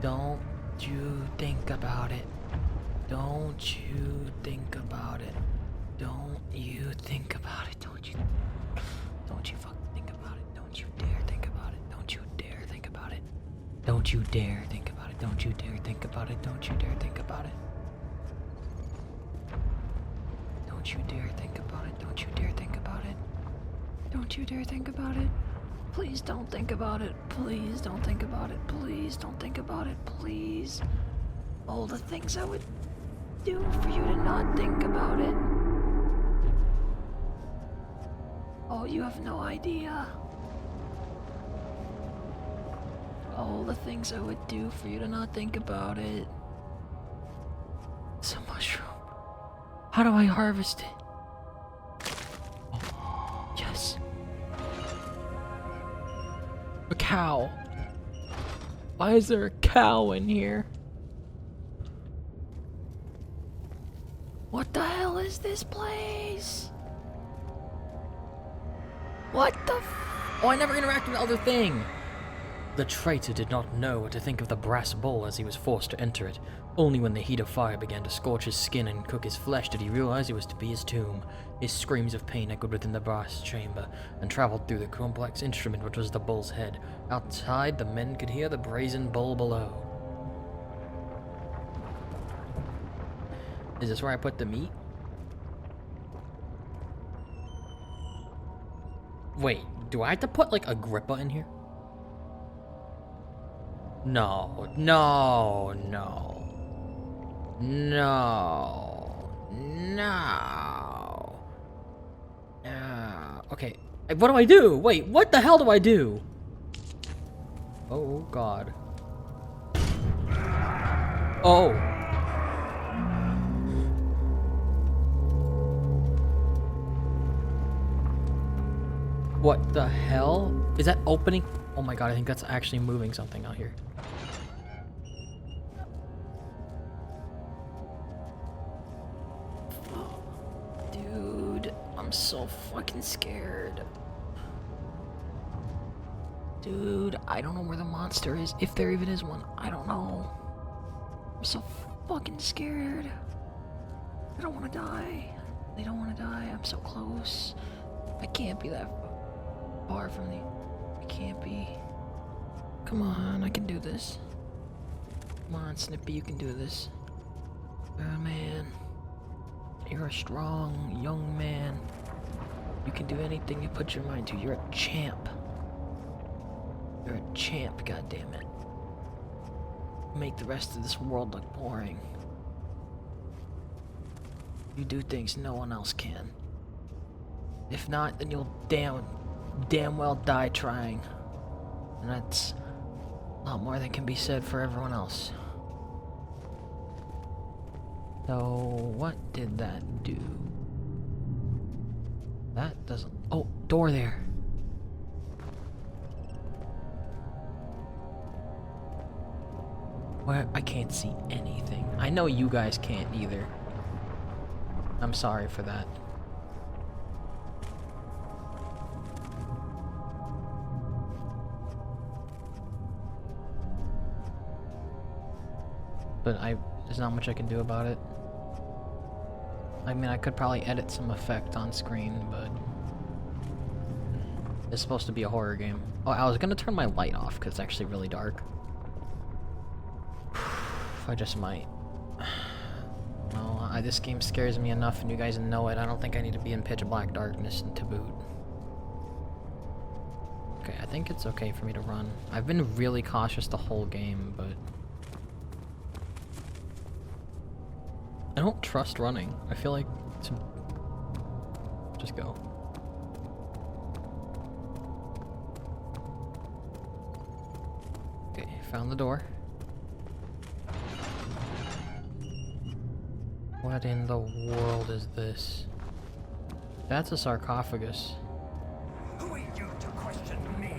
Don't you think about it. Don't you think about it. Don't you think about it. Don't you fucking think about it. Don't you dare think about it. Don't you dare think about it. Don't you dare think about it. Don't you dare think about it. Don't you dare think about it. Don't you dare think about it. Don't you dare think about it. Don't you dare think about it. Please don't think about it. Please don't think about it. Please don't think about it. Please. All the things I would do for you to not think about it. Oh, you have no idea. All the things I would do for you to not think about it. It's a mushroom. How do I harvest it? Oh, yes. A cow. Why is there a cow in here? What the hell is this place? What the Oh, I never interacted with the other thing! The traitor did not know what to think of the brass bowl as he was forced to enter it. Only when the heat of fire began to scorch his skin and cook his flesh did he realize it was to be his tomb. His screams of pain echoed within the brass chamber and traveled through the complex instrument which was the bull's head. Outside, the men could hear the brazen bull below. Is this where I put the meat? Wait, do I have to put like Agrippa in here? No, no, no. No. No. No. Okay. What do I do? Wait, what the hell do I do? Oh, God. Oh. What the hell? Is that opening? Oh my God, I think that's actually moving something out here. Dude, I'm so fucking scared. Dude, I don't know where the monster is. If there even is one, I don't know. I'm so fucking scared. I don't want to die. I don't want to die. I'm so close. I can't be that far from the... I can't be. Come on, I can do this. Come on, Snippy, you can do this. You're a man. You're a strong, young man. You can do anything you put your mind to. You're a champ. You're a champ, goddammit. Make the rest of this world look boring. You do things no one else can. If not, then you'll damn well die trying. And that's a lot more than can be said for everyone else. So, what did that do? That doesn't... Oh, door there. Where? I can't see anything. I know you guys can't either. I'm sorry for that. But there's not much I can do about it. I mean, I could probably edit some effect on screen, but it's supposed to be a horror game. Oh, I was gonna turn my light off because it's actually really dark. I just might. No, this game scares me enough, and you guys know it. I don't think I need to be in pitch black darkness to boot. Okay, I think it's okay for me to run. I've been really cautious the whole game, but I don't trust running. I feel like it's... Just go. Okay, found the door. What in the world is this? That's a sarcophagus. Who are you to question me?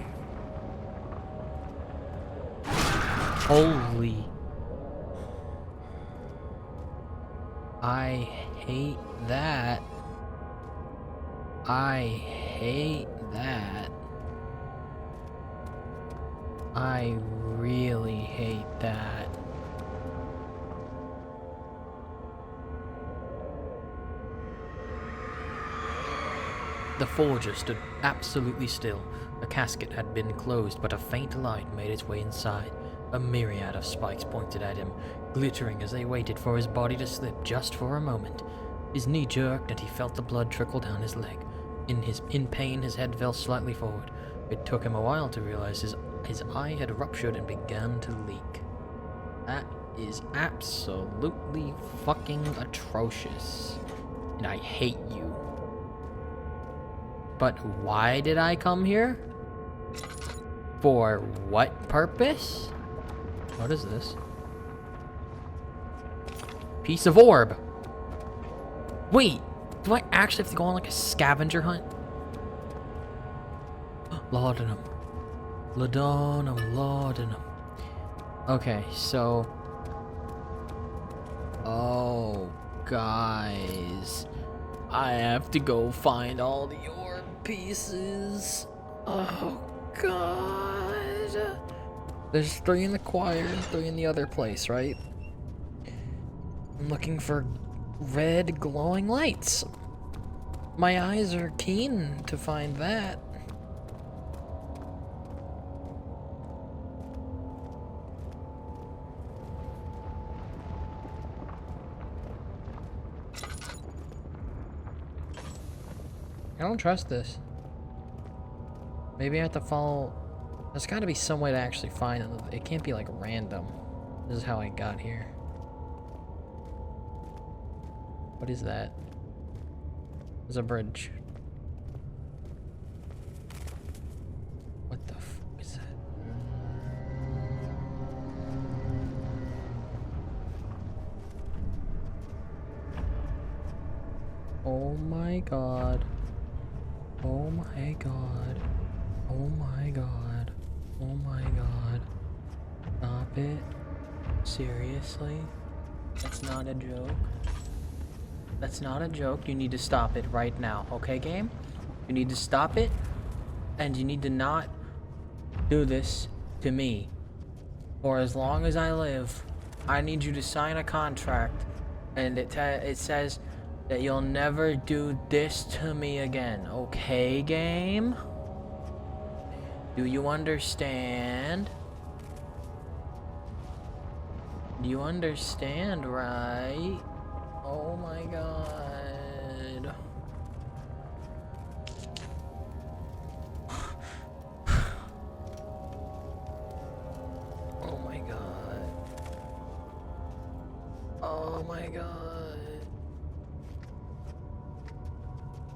Holy. I hate that. I hate that. I really hate that. The forger stood absolutely still. The casket had been closed, but a faint light made its way inside. A myriad of spikes pointed at him, glittering as they waited for his body to slip just for a moment. His knee jerked and he felt the blood trickle down his leg. In pain, his head fell slightly forward. It took him a while to realize his eye had ruptured and began to leak. That is absolutely fucking atrocious. And I hate you. But why did I come here? For what purpose? What is this? Piece of orb. Wait, do I actually have to go on like a scavenger hunt? Laudanum. Laudanum, laudanum. Okay, so... Oh, guys. I have to go find all the orb pieces. Oh, God. There's 3 in the choir and 3 in the other place, right? I'm looking for red glowing lights. My eyes are keen to find that. I don't trust this. Maybe I have to follow... There's gotta be some way to actually find it. It can't be like random. This is how I got here. What is that? There's a bridge. What the f is that? Oh my god. Oh my god. Oh my god. Oh my god. Stop it. Seriously? That's not a joke. That's not a joke. You need to stop it right now. Okay, game? You need to stop it. And you need to not do this to me. For as long as I live, I need you to sign a contract. And it says that you'll never do this to me again. Okay, game? Do you understand? Do you understand, right? Oh my god. Oh my god. Oh my god.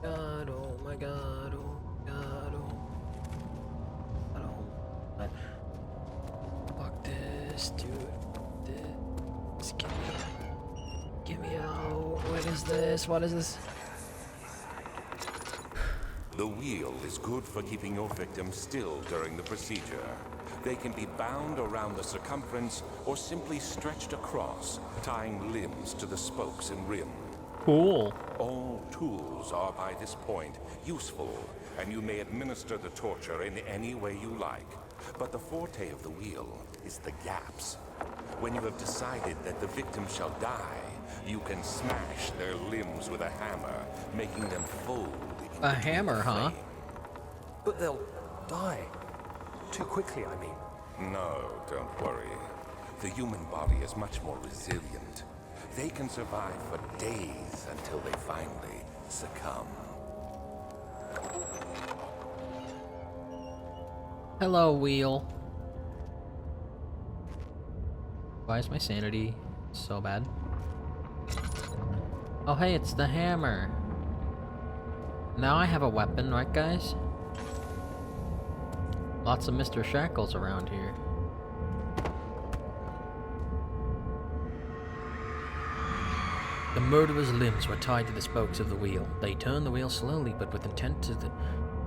God, oh my god, oh god, oh. Fuck this, dude. This. Get me out. What is this? What is this? The wheel is good for keeping your victim still during the procedure. They can be bound around the circumference or simply stretched across, tying limbs to the spokes and rim. Cool. All tools are by this point useful, and you may administer the torture in any way you like. But the forte of the wheel is the gaps. When you have decided that the victim shall die, You can smash their limbs with a hammer, making them fold into A hammer, huh? flame. But they'll die. Too quickly, I mean. No, don't worry. The human body is much more resilient. They can survive for days until they finally succumb. Hello, wheel. Why is my sanity so bad? Oh, hey, it's the hammer. Now I have a weapon, right, guys? Lots of Mr. Shackles around here. The murderer's limbs were tied to the spokes of the wheel. They turned the wheel slowly, but with intent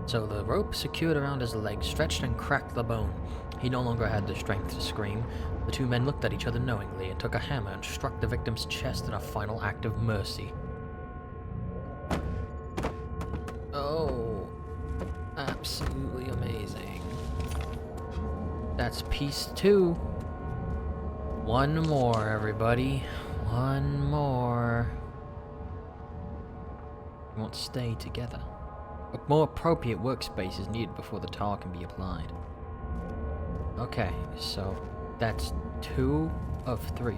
so the rope secured around his leg stretched and cracked the bone. He no longer had the strength to scream. The two men looked at each other knowingly and took a hammer and struck the victim's chest in a final act of mercy. Oh, absolutely amazing. That's piece 2. One more, everybody. One more. We won't stay together. A more appropriate workspace is needed before the tar can be applied. Okay, so that's 2 of 3.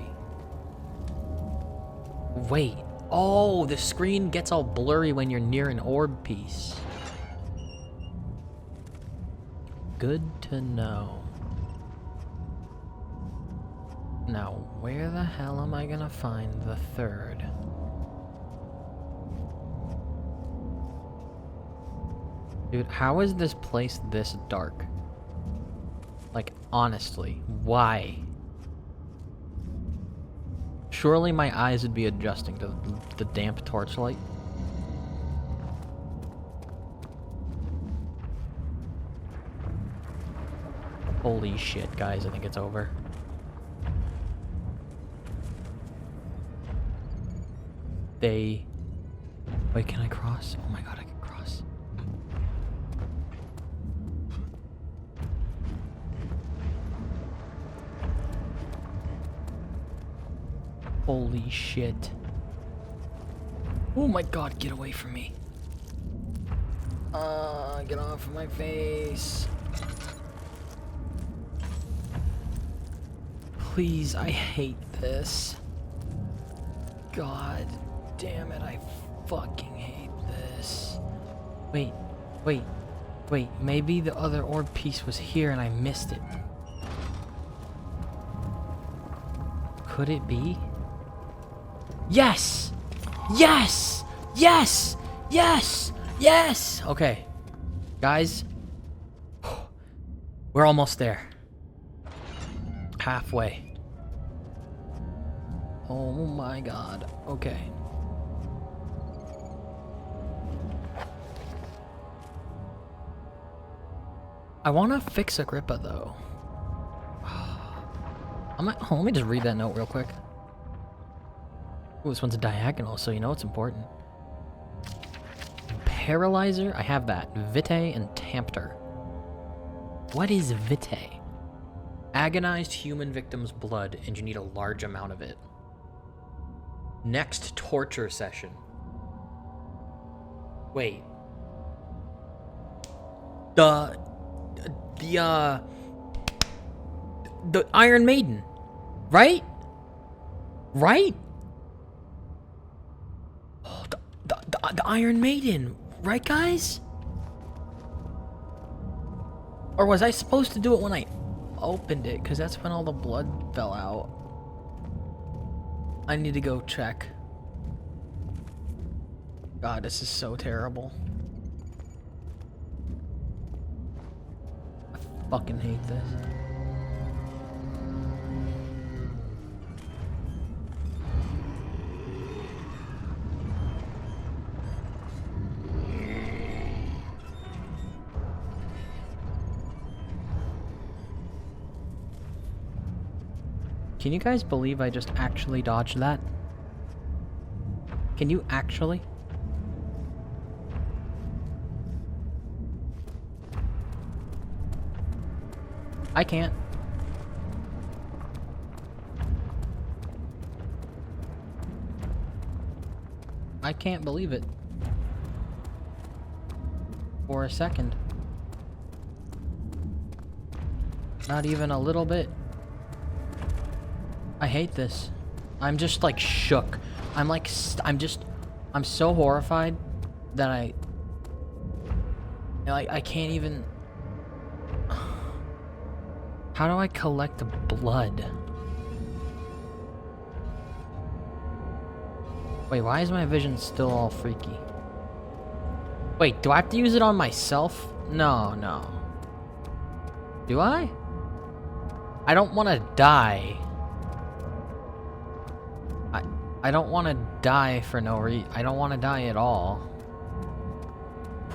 Wait. Oh, the screen gets all blurry when you're near an orb piece. Good to know. Now, where the hell am I gonna find the 3rd? Dude, how is this place this dark? Like, honestly, why? Surely my eyes would be adjusting to the damp torchlight. Holy shit, guys, I think it's over. Wait, can I cross? Oh my god, I can cross. Holy shit. Oh my god, get away from me. Get off of my face. Please, I hate this. God damn it, I fucking hate this. Wait, maybe the other orb piece was here and I missed it. Could it be? Yes! Yes! Yes! Yes! Yes! Okay. Guys. We're almost there. Halfway. Oh my god. Okay. I want to fix Agrippa, though. Let me just read that note real quick. Ooh, this one's a diagonal, so you know it's important. Paralyzer? I have that. Vitae and Tampter. What is Vitae? Agonized human victim's blood, and you need a large amount of it. Next torture session. Wait. The Iron Maiden, right? Right? Oh, the Iron Maiden, right, guys? Or was I supposed to do it when I opened it? Because that's when all the blood fell out. I need to go check. God, this is so terrible. I fucking hate this. Can you guys believe I just actually dodged that? Can you actually? I can't. I can't believe it. For a second. Not even a little bit. I hate this. I'm just like shook. I'm like, I'm so horrified that I can't even. How do I collect blood? Wait, why is my vision still all freaky? Wait, do I have to use it on myself? No, no. Do I? I don't want to die. I don't want to die for no reason. I don't want to die at all.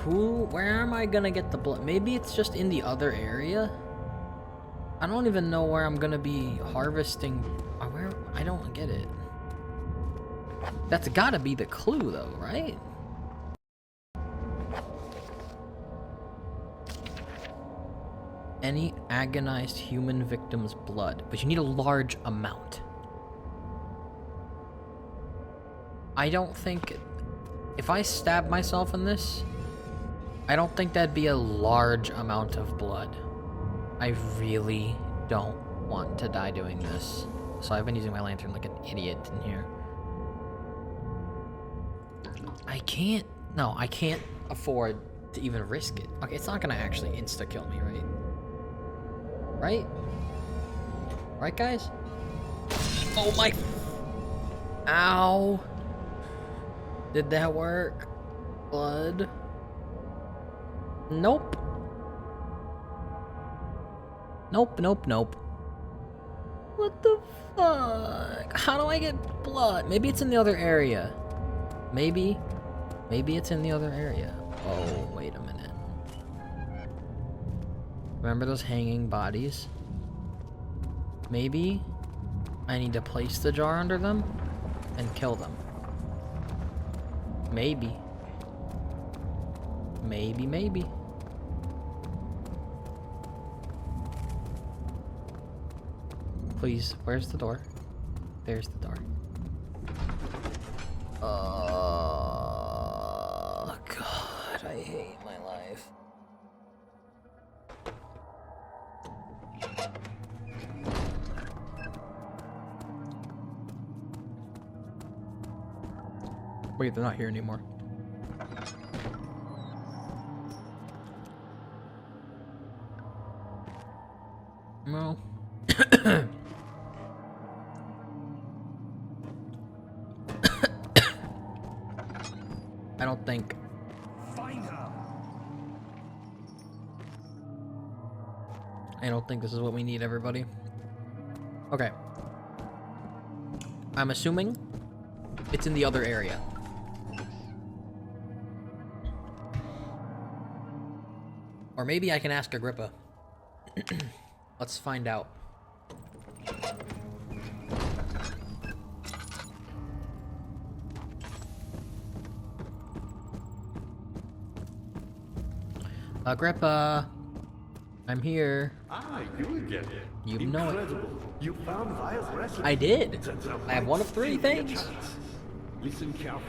Where am I gonna get the blood? Maybe it's just in the other area? I don't even know where I'm gonna be harvesting. Where? I don't get it. That's gotta be the clue though, right? Any agonized human victim's blood, but you need a large amount. I don't think, if I stab myself in this, I don't think that'd be a large amount of blood. I really don't want to die doing this. So I've been using my lantern like an idiot in here. I can't afford to even risk it. Okay, it's not gonna actually insta-kill me, right? Right? Right, guys? Oh my... Ow! Did that work? Blood? Nope. Nope. What the fuck? How do I get blood? Maybe it's in the other area. Maybe it's in the other area. Oh, wait a minute. Remember those hanging bodies? Maybe I need to place the jar under them and kill them. Maybe. Please, where's the door? There's the door. Oh, God, I hate my life. Wait, they're not here anymore. No. I don't think. Find her. I don't think this is what we need, everybody. Okay. I'm assuming it's in the other area. Or maybe I can ask Agrippa. Let's find out. Agrippa, I'm here. Ah, you again. You know it. Incredible. You found Vile's recipe. I did. That's a I have one of three give me a things. chance. Listen carefully.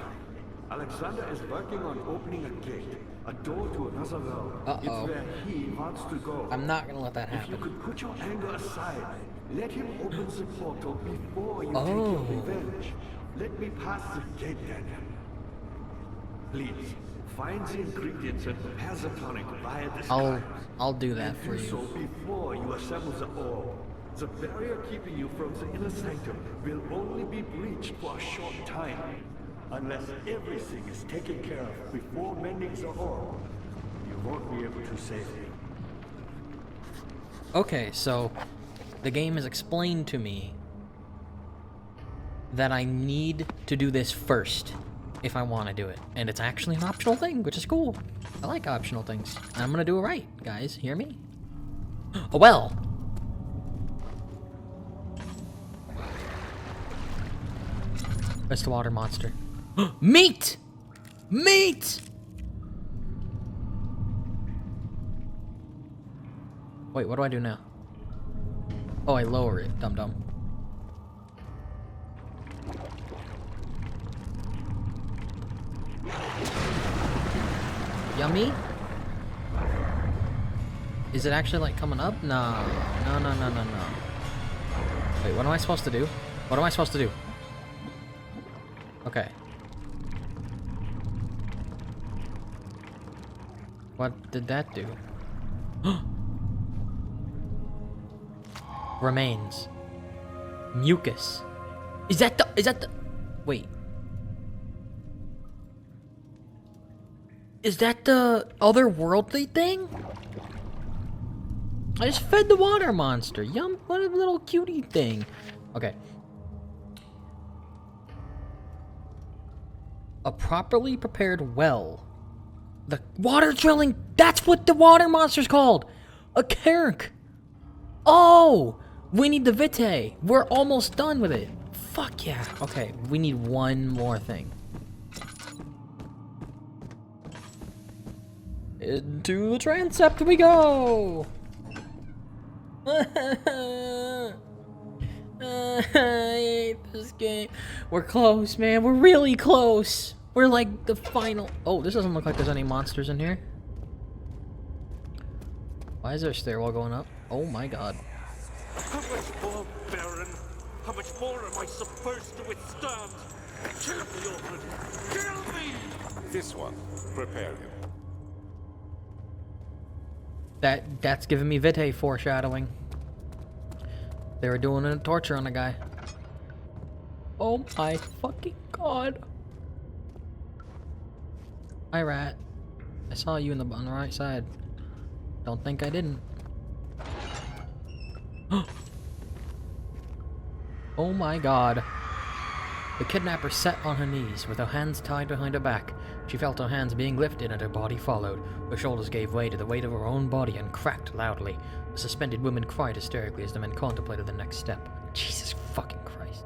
Alexander is working on opening a gate, a door to another world. Uh-oh. It's where he wants to go. I'm not gonna let that If you happen. could put your anger aside, let him open the portal before you Oh. take your revenge. Let me pass the gate, Daniel. Please, find the ingredients and prepare the tonic via this I'll do that for do so you. before you assemble the orb. The barrier keeping you from the inner sanctum will only be breached for a short time. Unless everything is taken care of before mending the orb, you won't be able to save me. Okay, so the game has explained to me that I need to do this first if I want to do it. And it's actually an optional thing, which is cool. I like optional things. And I'm gonna do it right, guys. Hear me? A well! It's the water monster. Meat! Meat! Wait, what do I do now? Oh, I lower it, dum-dum. Yummy? Is it actually like coming up? No. No, no, no, no, no. Wait, what am I supposed to do? What am I supposed to do? Okay. What did that do? Remains. Mucus. Is that the wait. Is that the otherworldly thing? I just fed the water monster. Yum, what a little cutie thing. Okay. A properly prepared well. The water drilling, that's what the water monster's called. A Kirk. Oh, we need the Vitae. We're almost done with it. Fuck yeah. Okay, we need one more thing. Into the transept we go. I hate this game. We're close, man. We're really close. We're like the final. Oh, this doesn't look like there's any monsters in here. Why is there a stairwell going up? Oh my god. How much more, Baron? How much more am I supposed to withstand? Kill me already! Kill me! This one, prepare him. That's giving me Vitae foreshadowing. They were doing a torture on a guy. Oh my fucking god. Hi, rat. I saw you on the right side. Don't think I didn't. Oh my god. The kidnapper sat on her knees, with her hands tied behind her back. She felt her hands being lifted and her body followed. Her shoulders gave way to the weight of her own body and cracked loudly. The suspended woman cried hysterically as the men contemplated the next step. Jesus fucking Christ.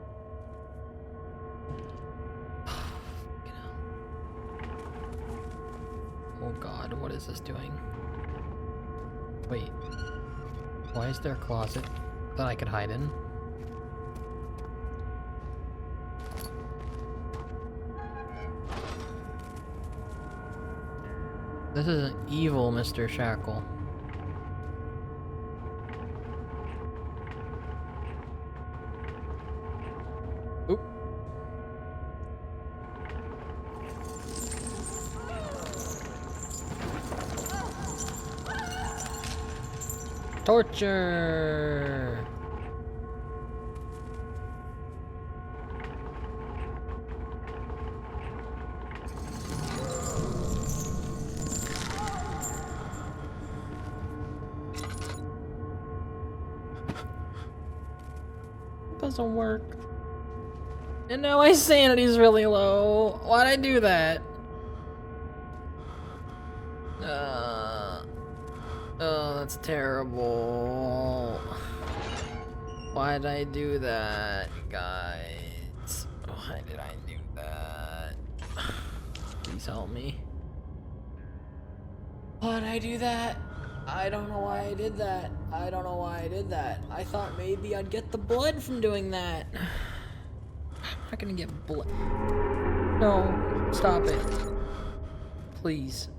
Oh god, what is this doing? Wait. Why is there a closet that I could hide in? This is an evil Mr. Shackle. Oop. Torture! Doesn't work. And now my sanity's really low. Why'd I do that? Oh, that's terrible. Why'd I do that, guys? Why did I do that? Please help me. Why'd I do that? I don't know why I did that. I don't know why I did that. I thought maybe I'd get the blood from doing that. I'm not gonna get blood. No, stop it. Please.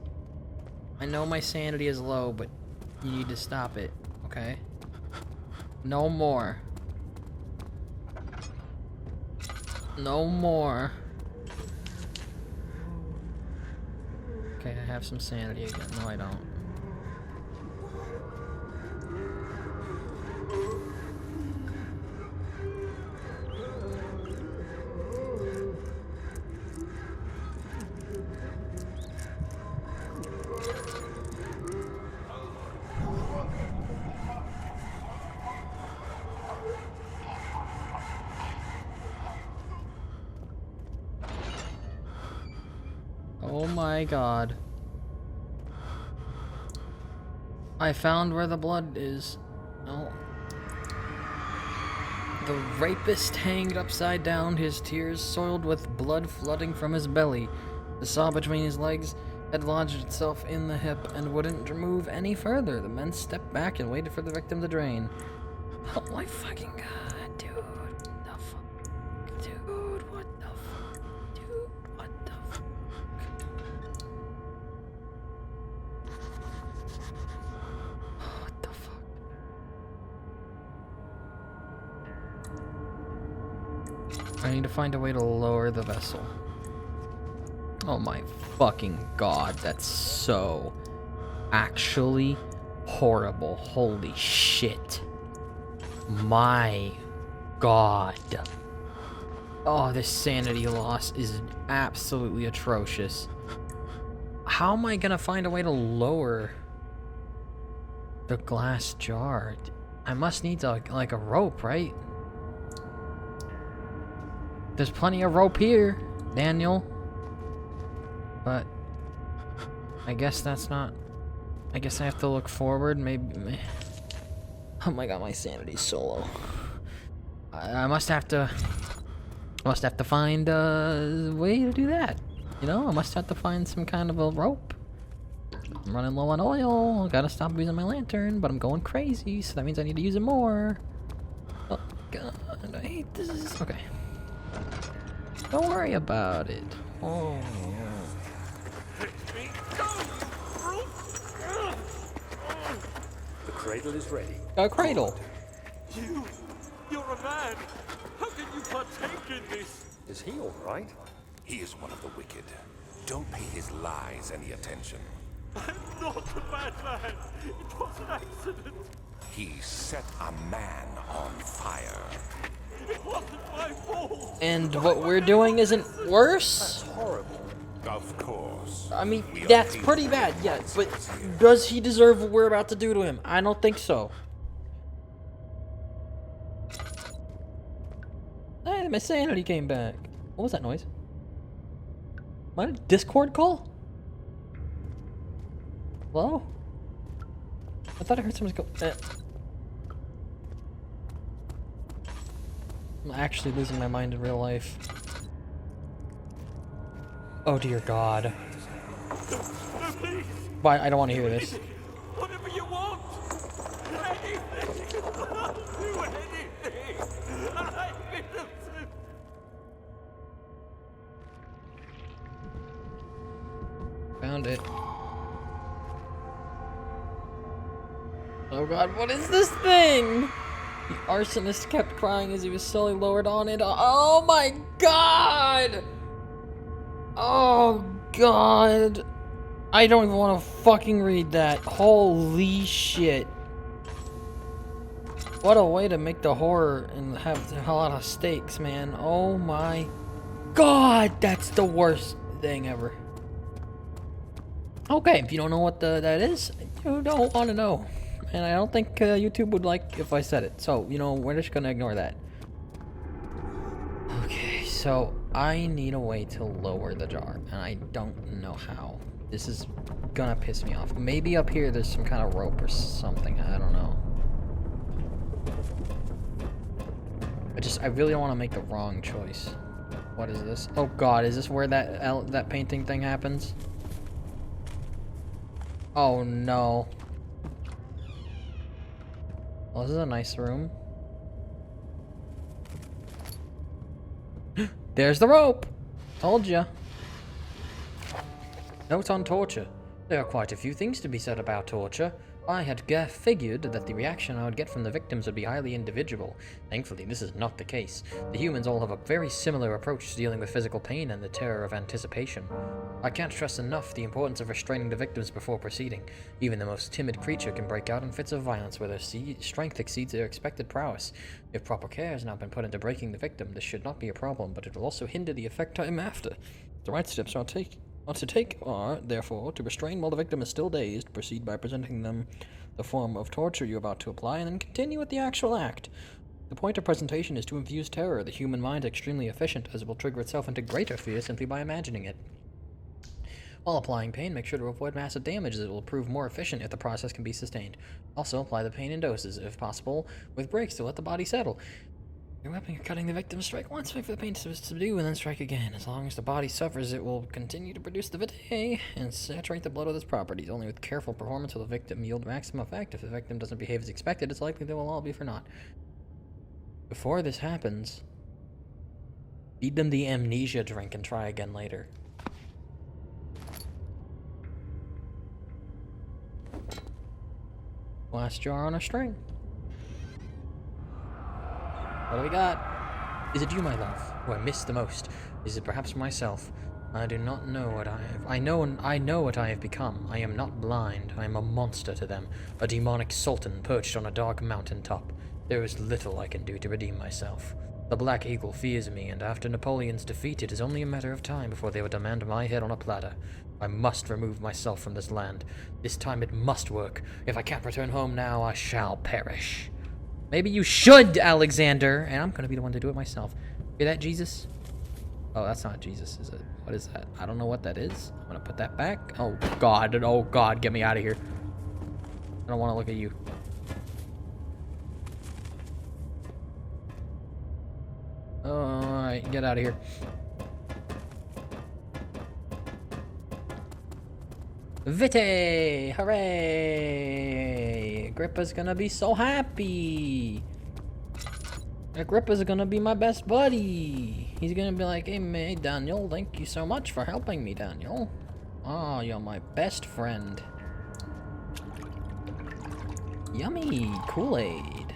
I know my sanity is low, but you need to stop it, okay? No more. No more. Okay, I have some sanity again. No, I don't. Oh my god. I found where the blood is. No. The rapist hanged upside down, his tears soiled with blood flooding from his belly. The saw between his legs had lodged itself in the hip and wouldn't move any further. The men stepped back and waited for the victim to drain. Oh my fucking god, dude. What the fuck? Dude, what the fuck? Dude, what the fuck? I need to find a way to lower the vessel. Oh my fucking god, that's so actually horrible. Holy shit. My god. Oh, this sanity loss is absolutely atrocious. How am I gonna find a way to lower the glass jar? I must need like a rope, right? There's plenty of rope here, Daniel. But I guess that's not... I guess I have to look forward, maybe... Oh my god, my sanity's so low. I must have to find a way to do that. You know, I must have to find some kind of a rope. I'm running low on oil. Gotta stop using my lantern, but I'm going crazy, so that means I need to use it more. Oh god, I hate this. Okay. Don't worry about it. Oh yeah. The cradle is ready. A cradle. You're a man. How can you partake in this? Is he all right? He is one of the wicked. Don't pay his lies any attention. I'm not a bad man. It was an accident. He set a man on fire. It wasn't my fault. And what we're doing isn't worse? Horrible. Of course. I mean, We are that's able pretty to bad, do yeah, but justice here. does he deserve what we're about to do to him? I don't think so. Hey, my sanity came back. What was that noise? Am I a Discord call? Hello? I thought I heard someone go. I'm actually losing my mind in real life. Oh dear God. No, please. Why? I don't want to hear this. Whatever you want. Anything. I'll do anything. I'm innocent. Found it. Oh god, what is this thing? The arsonist kept crying as he was slowly lowered on it. Oh my god! Oh god! I don't even want to fucking read that. Holy shit. What a way to make the horror and have a lot of stakes, man. Oh my god, that's the worst thing ever. Okay, if you don't know what that is, you don't want to know. And I don't think YouTube would like if I said it. So, you know, we're just gonna ignore that. Okay, so I need a way to lower the jar, and I don't know how. This is gonna piss me off. Maybe up here there's some kind of rope or something. I don't know. I really don't want to make the wrong choice. What is this? Oh god, is this where that painting thing happens? Oh no. Well, this is a nice room. There's the rope! Told ya. Note on torture. There are quite a few things to be said about torture. I had figured that the reaction I would get from the victims would be highly individual. Thankfully, this is not the case. The humans all have a very similar approach to dealing with physical pain and the terror of anticipation. I can't stress enough the importance of restraining the victims before proceeding. Even the most timid creature can break out in fits of violence where their strength exceeds their expected prowess. If proper care has not been put into breaking the victim, this should not be a problem, but it will also hinder the effect time after. The right steps are to take are, therefore, to restrain while the victim is still dazed, proceed by presenting them the form of torture you're about to apply, and then continue with the actual act. The point of presentation is to infuse terror. The human mind is extremely efficient, as it will trigger itself into greater fear simply by imagining it. While applying pain, make sure to avoid massive damage, as it will prove more efficient if the process can be sustained. Also, apply the pain in doses, if possible, with breaks to let the body settle. Your weapon, you're cutting the victim, strike once, wait for the pain to subdue, and then strike again. As long as the body suffers, it will continue to produce the vitae and saturate the blood with its properties. Only with careful performance will the victim yield maximum effect. If the victim doesn't behave as expected, it's likely they will all be for naught. Before this happens, feed them the amnesia drink and try again later. Glass jar on a string. What do we got? Is it you, my love, who I miss the most? Is it perhaps myself? I do not know what I have. I know what I have become. I am not blind. I am a monster to them, a demonic sultan perched on a dark mountain top. There is little I can do to redeem myself. The Black Eagle fears me, and after Napoleon's defeat, it is only a matter of time before they will demand my head on a platter. I must remove myself from this land. This time it must work. If I can't return home now, I shall perish. Maybe you should, Alexander, and I'm gonna be the one to do it myself. Hear that, Jesus? Oh, that's not Jesus, is it? What is that? I don't know what that is. I'm gonna put that back. Oh God, get me out of here. I don't want to look at you. Alright, get out of here. Vite! Hooray! Agrippa's gonna be so happy! Agrippa's gonna be my best buddy! He's gonna be like, hey, Daniel, thank you so much for helping me, Daniel. Oh, you're my best friend. Yummy! Kool-Aid.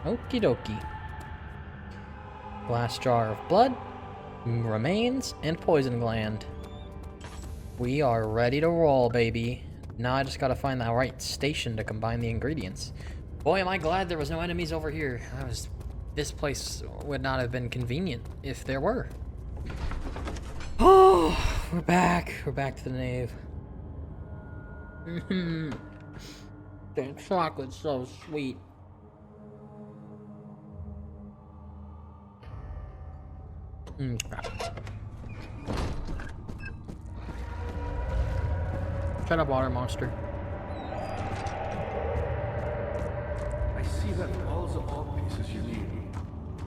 Okie dokie. Glass jar of blood, remains, and poison gland. We are ready to roll, baby. Now I just gotta find the right station to combine the ingredients. Boy, am I glad there was no enemies over here. This place would not have been convenient if there were. Oh, we're back. We're back to the nave. That chocolate's so sweet. Crap. Shut up, water monster. I see that all the ore pieces you need.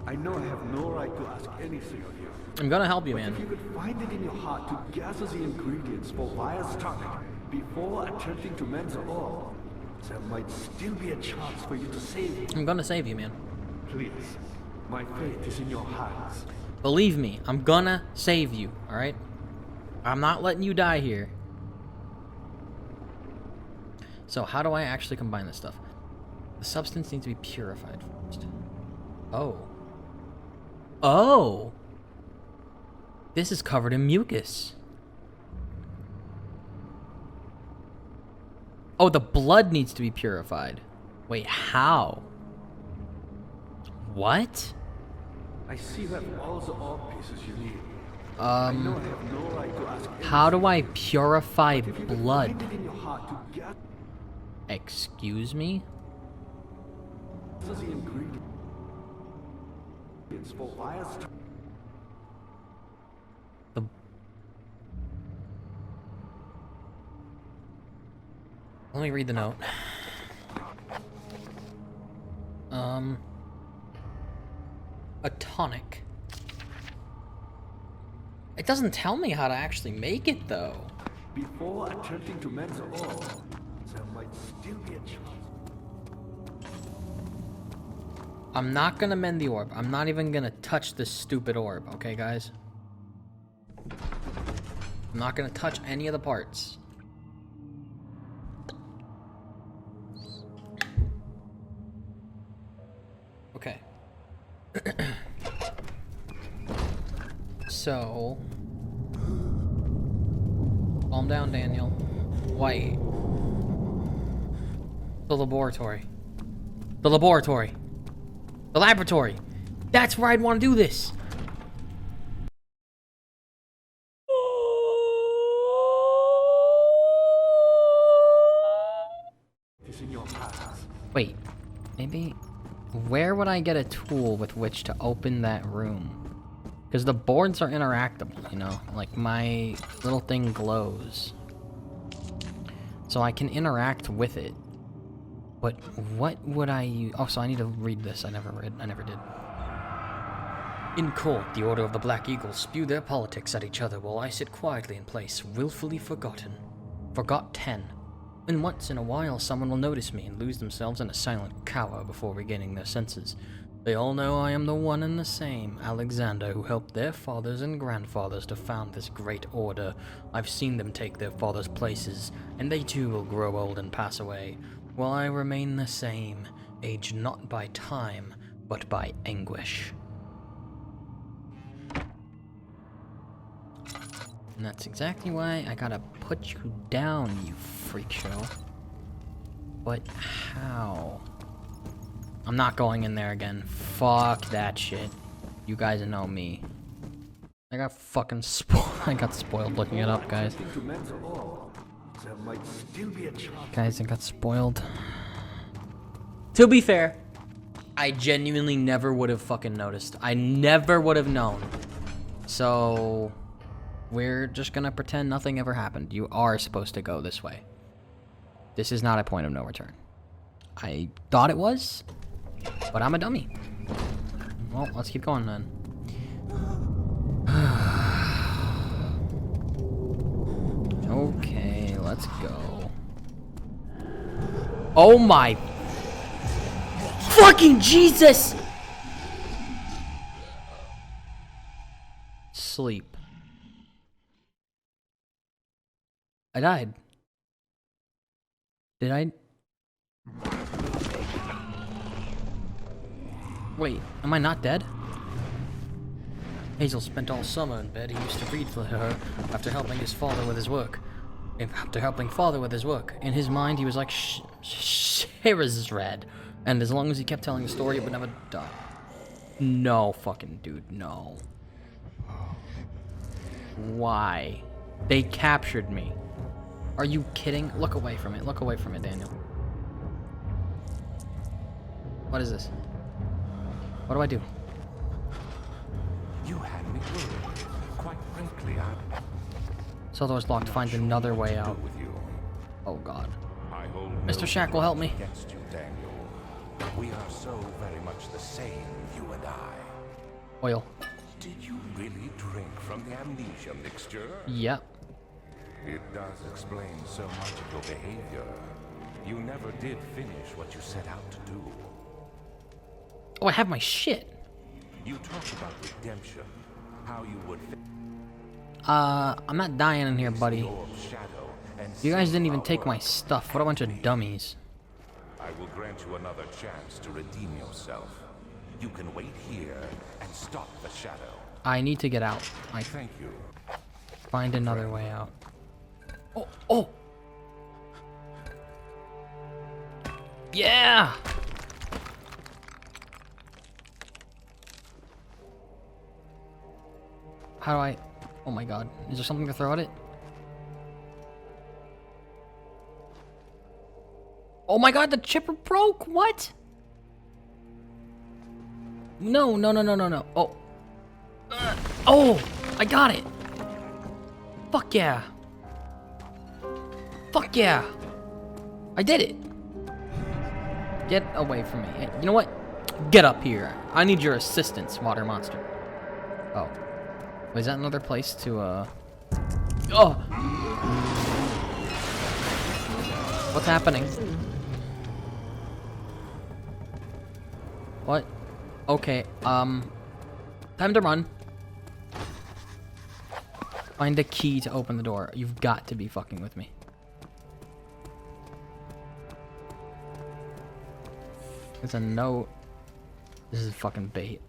I know I have no right to ask anything of you. I'm gonna help you, But man. if you could find it in your heart to gather the ingredients for Wire's tonic before attempting to mend the ore, there might still be a chance for you to save me. I'm gonna save you, man. Please, my fate is in your hands. Believe me, I'm gonna save you, alright? I'm not letting you die here. So, how do I actually combine this stuff? The substance needs to be purified first. Oh. Oh! This is covered in mucus. Oh, the blood needs to be purified. Wait, how? What? I see that all the ore pieces you need. I Um, know I have no right to ask how do I purify If you could blood? find it in your heart to gather Excuse me? the ingredients for Wire's tonic. The... Let me read the note. A tonic. It doesn't tell me how to actually make it, though. Before attempting to mend the ore, there might still be a chance. I'm not gonna mend the orb. I'm not even gonna touch this stupid orb, okay, guys? I'm not gonna touch any of the parts. Okay. So... Calm down, Daniel. White. The laboratory. The laboratory. The laboratory. That's where I'd want to do this. It's in your hands. Wait, maybe... Where would I get a tool with which to open that room? Because the boards are interactable, you know? Like, my little thing glows. So I can interact with it. But what would I use? Oh, so I need to read this. I never did. In court, the Order of the Black Eagle spew their politics at each other while I sit quietly in place, willfully forgotten. Forgotten. And once in a while, someone will notice me and lose themselves in a silent cower before regaining their senses. They all know I am the one and the same, Alexander, who helped their fathers and grandfathers to found this great order. I've seen them take their fathers' places, and they too will grow old and pass away, while I remain the same, aged not by time, but by anguish. And that's exactly why I gotta put you down, you freak show. But how? I'm not going in there again. Fuck that shit. You guys know me. I got fucking spoiled. I got spoiled looking it up, guys. To men's all, there might still be a chance. Guys, I got spoiled. To be fair, I genuinely never would have fucking noticed. I never would have known. So, we're just gonna pretend nothing ever happened. You are supposed to go this way. This is not a point of no return. I thought it was, but I'm a dummy. Well, let's keep going then. Okay, let's go. Oh my fucking Jesus! Sleep. I died. Did I? Wait, am I not dead? Hazel spent all summer in bed. He used to read for her after helping his father with his work. After helping father with his work. In his mind, he was like Scheherazade. And as long as he kept telling the story, it would never die. No, fucking dude, no. Why? They captured me. Are you kidding? Look away from it. Look away from it, Daniel. What is this? What do I do? You had me worried. Quite frankly, So door's locked. Find another way out. with you. Oh god. I hold Mr. no Shackle, help me. against you, Daniel. We are so very much the same, you and I. Oil. Did you really drink from the amnesia mixture? Yep. It does explain so much of your behavior. You never did finish what you set out to do. Oh, I have my shit. You talked about redemption, how you would I'm not dying in here, buddy. orb's shadow and You guys seal didn't even our take my work. stuff. What a bunch of dummies. I will grant you another chance to redeem yourself. You can wait here and stop the shadow. I need to get out. I Thank you. find another way out. Oh, oh! Yeah! How do I... Oh my god. Is there something to throw at it? Oh my god, the chipper broke! What? No, no, no, no, no, no. Oh. Oh! I got it! Fuck yeah! Fuck yeah! I did it! Get away from me. Hey, you know what? Get up here. I need your assistance, water monster. Oh. Is that another place to, Oh! What's happening? What? Okay, time to run. Find a key to open the door. You've got to be fucking with me. There's a note. This is fucking bait.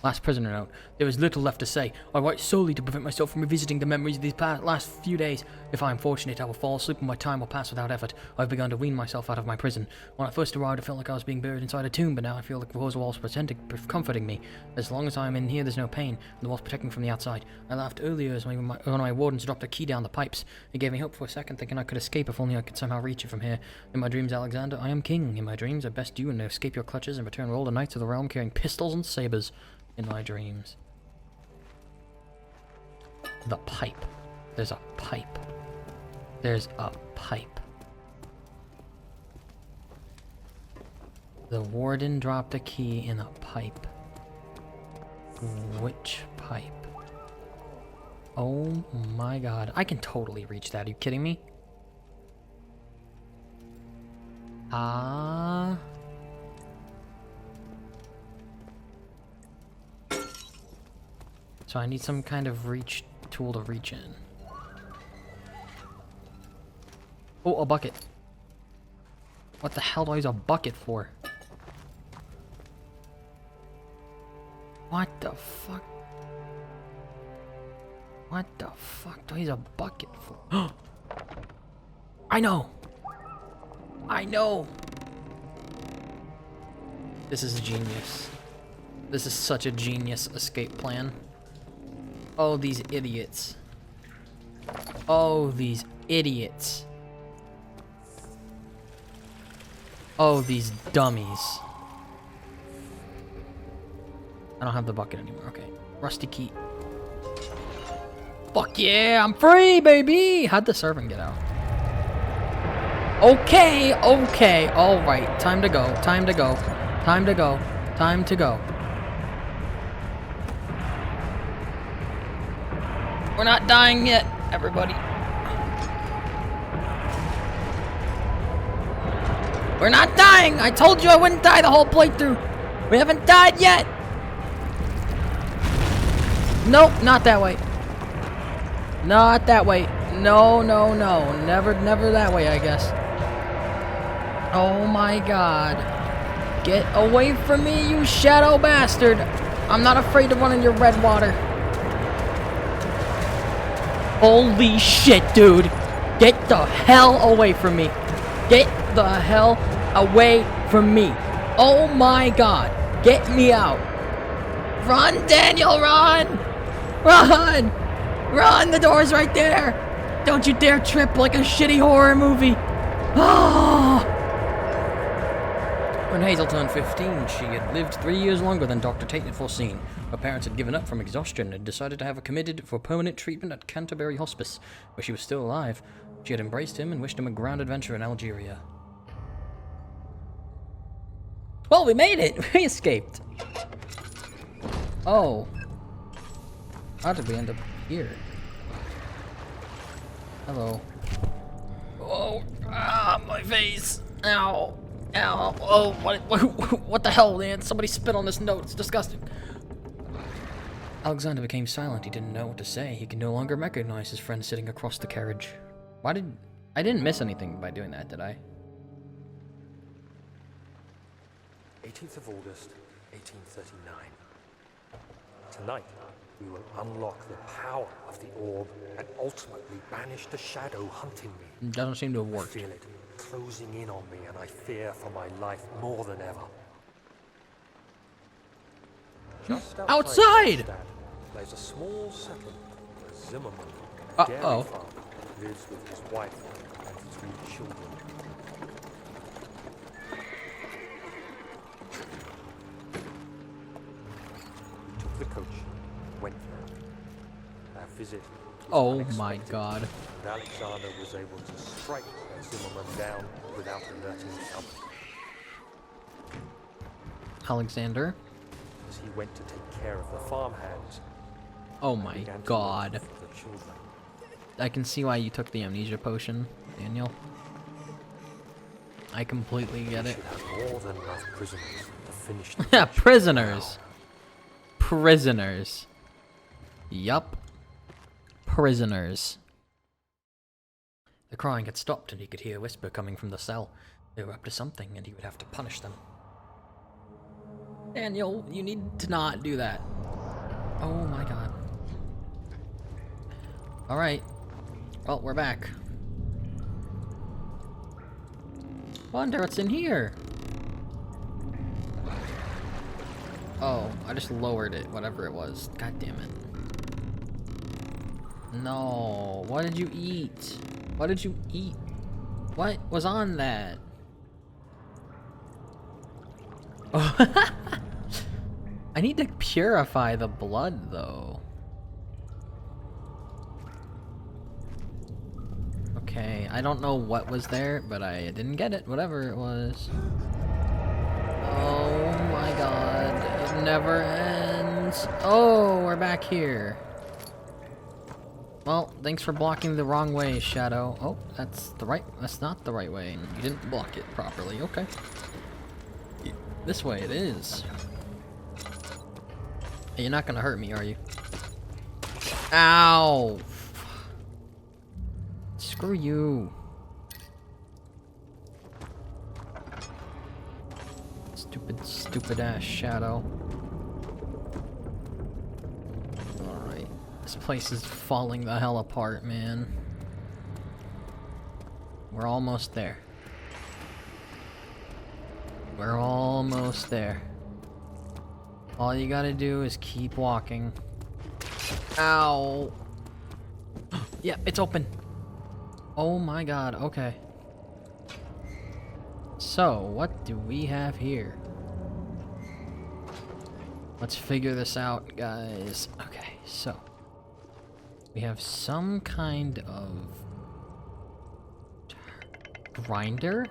Last prisoner note. There is little left to say. I write solely to prevent myself from revisiting the memories of these last few days. If I am fortunate, I will fall asleep and my time will pass without effort. I've begun to wean myself out of my prison. When I first arrived, I felt like I was being buried inside a tomb, but now I feel like the walls are comforting me. As long as I am in here, there's no pain, and the walls protect me from the outside. I laughed earlier as one of my wardens dropped a key down the pipes. It gave me hope for a second, thinking I could escape if only I could somehow reach it from here. In my dreams, Alexander, I am king. In my dreams, I best you and escape your clutches and return all the knights of the realm carrying pistols and sabers. In my dreams. The pipe. There's a pipe. There's a pipe. The warden dropped a key in a pipe. Which pipe? Oh my god. I can totally reach that. Are you kidding me? So I need some kind of reach tool to reach in. Oh, a bucket. What the hell do I use a bucket for? What the fuck? What the fuck do I use a bucket for? I know! I know! This is genius. This is such a genius escape plan. Oh, these idiots. Oh, these idiots. Oh, these dummies. I don't have the bucket anymore. Okay. Rusty key. Fuck yeah, I'm free, baby! How'd the servant get out? Okay, okay, alright. Time to go, time to go, time to go, time to go. We're not dying yet, everybody. We're not dying! I told you I wouldn't die the whole playthrough! We haven't died yet! Nope, not that way. Not that way. No, no, no. Never, never that way, I guess. Oh my god. Get away from me, you shadow bastard! I'm not afraid to run in your red water. Holy shit, dude! Get the hell away from me! Get the hell away from me! Oh my god! Get me out! Run, Daniel, run! Run! Run! The door's right there! Don't you dare trip like a shitty horror movie! Oh! When Hazel turned 15, she had lived 3 years longer than Dr. Tate had foreseen. Her parents had given up from exhaustion and decided to have her committed for permanent treatment at Canterbury Hospice, where she was still alive. She had embraced him and wished him a grand adventure in Algeria. Well, we made it! We escaped! Oh. How did we end up here? Hello. Oh, ah, my face! Ow! Ow! Oh, what the hell, man? Somebody spit on this note. It's disgusting. Alexander became silent. He didn't know what to say. He could no longer recognize his friend sitting across the carriage. I didn't miss anything by doing that, did I? 18th of August, 1839. Tonight, we will unlock the power of the orb and ultimately banish the shadow hunting me. Doesn't seem to have I worked. feel it closing in on me, and I fear for my life more than ever. Just Outside! Kronstadt lies a small settlement where Zimmerman, Uh-oh. dairy farmer, lives with his wife and 3 children. We took the coach, went there. Our visit was Oh my unexpected, god. and Alexander was able to strike Zimmerman down without alerting someone. Alexander? As he went to take care of the farmhands, Oh my began to god. look for the children. I can see why you took the amnesia potion, Daniel. I completely get We it. should have more than enough prisoners to finish the Yeah, mission. prisoners. Prisoners. Yup. Prisoners. The crying had stopped and he could hear a whisper coming from the cell. They were up to something and he would have to punish them. Daniel, you need to not do that. Oh my god. Alright. Well, we're back. Wonder what's in here. Oh, I just lowered it, whatever it was. God damn it. No, what did you eat? What did you eat? What was on that? Oh. I need to purify the blood, though. Okay, I don't know what was there, but I didn't get it, whatever it was. Oh my god, it never ends. Oh, we're back here. Well, thanks for blocking the wrong way, Shadow. Oh, that's not the right way. You didn't block it properly, okay. This way it is. Hey, you're not gonna hurt me, are you? Ow! Screw you. Stupid ass Shadow. This place is falling the hell apart, man. We're almost there. We're almost there. All you gotta do is keep walking. Ow! Yeah, it's open. Oh my god, okay. So, what do we have here? Let's figure this out, guys. Okay, so. We have some kind of grinder?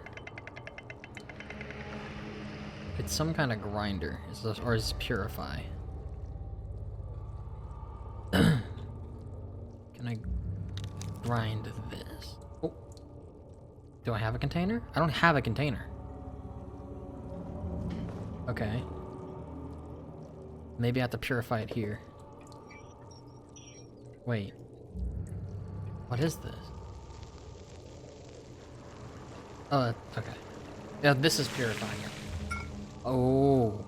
It's some kind of grinder. Or is it purify? Can I grind this? Oh. Do I have a container? I don't have a container. Okay. Maybe I have to purify it here. Wait. What is this? Oh, okay. Yeah, this is purifying it. Oh.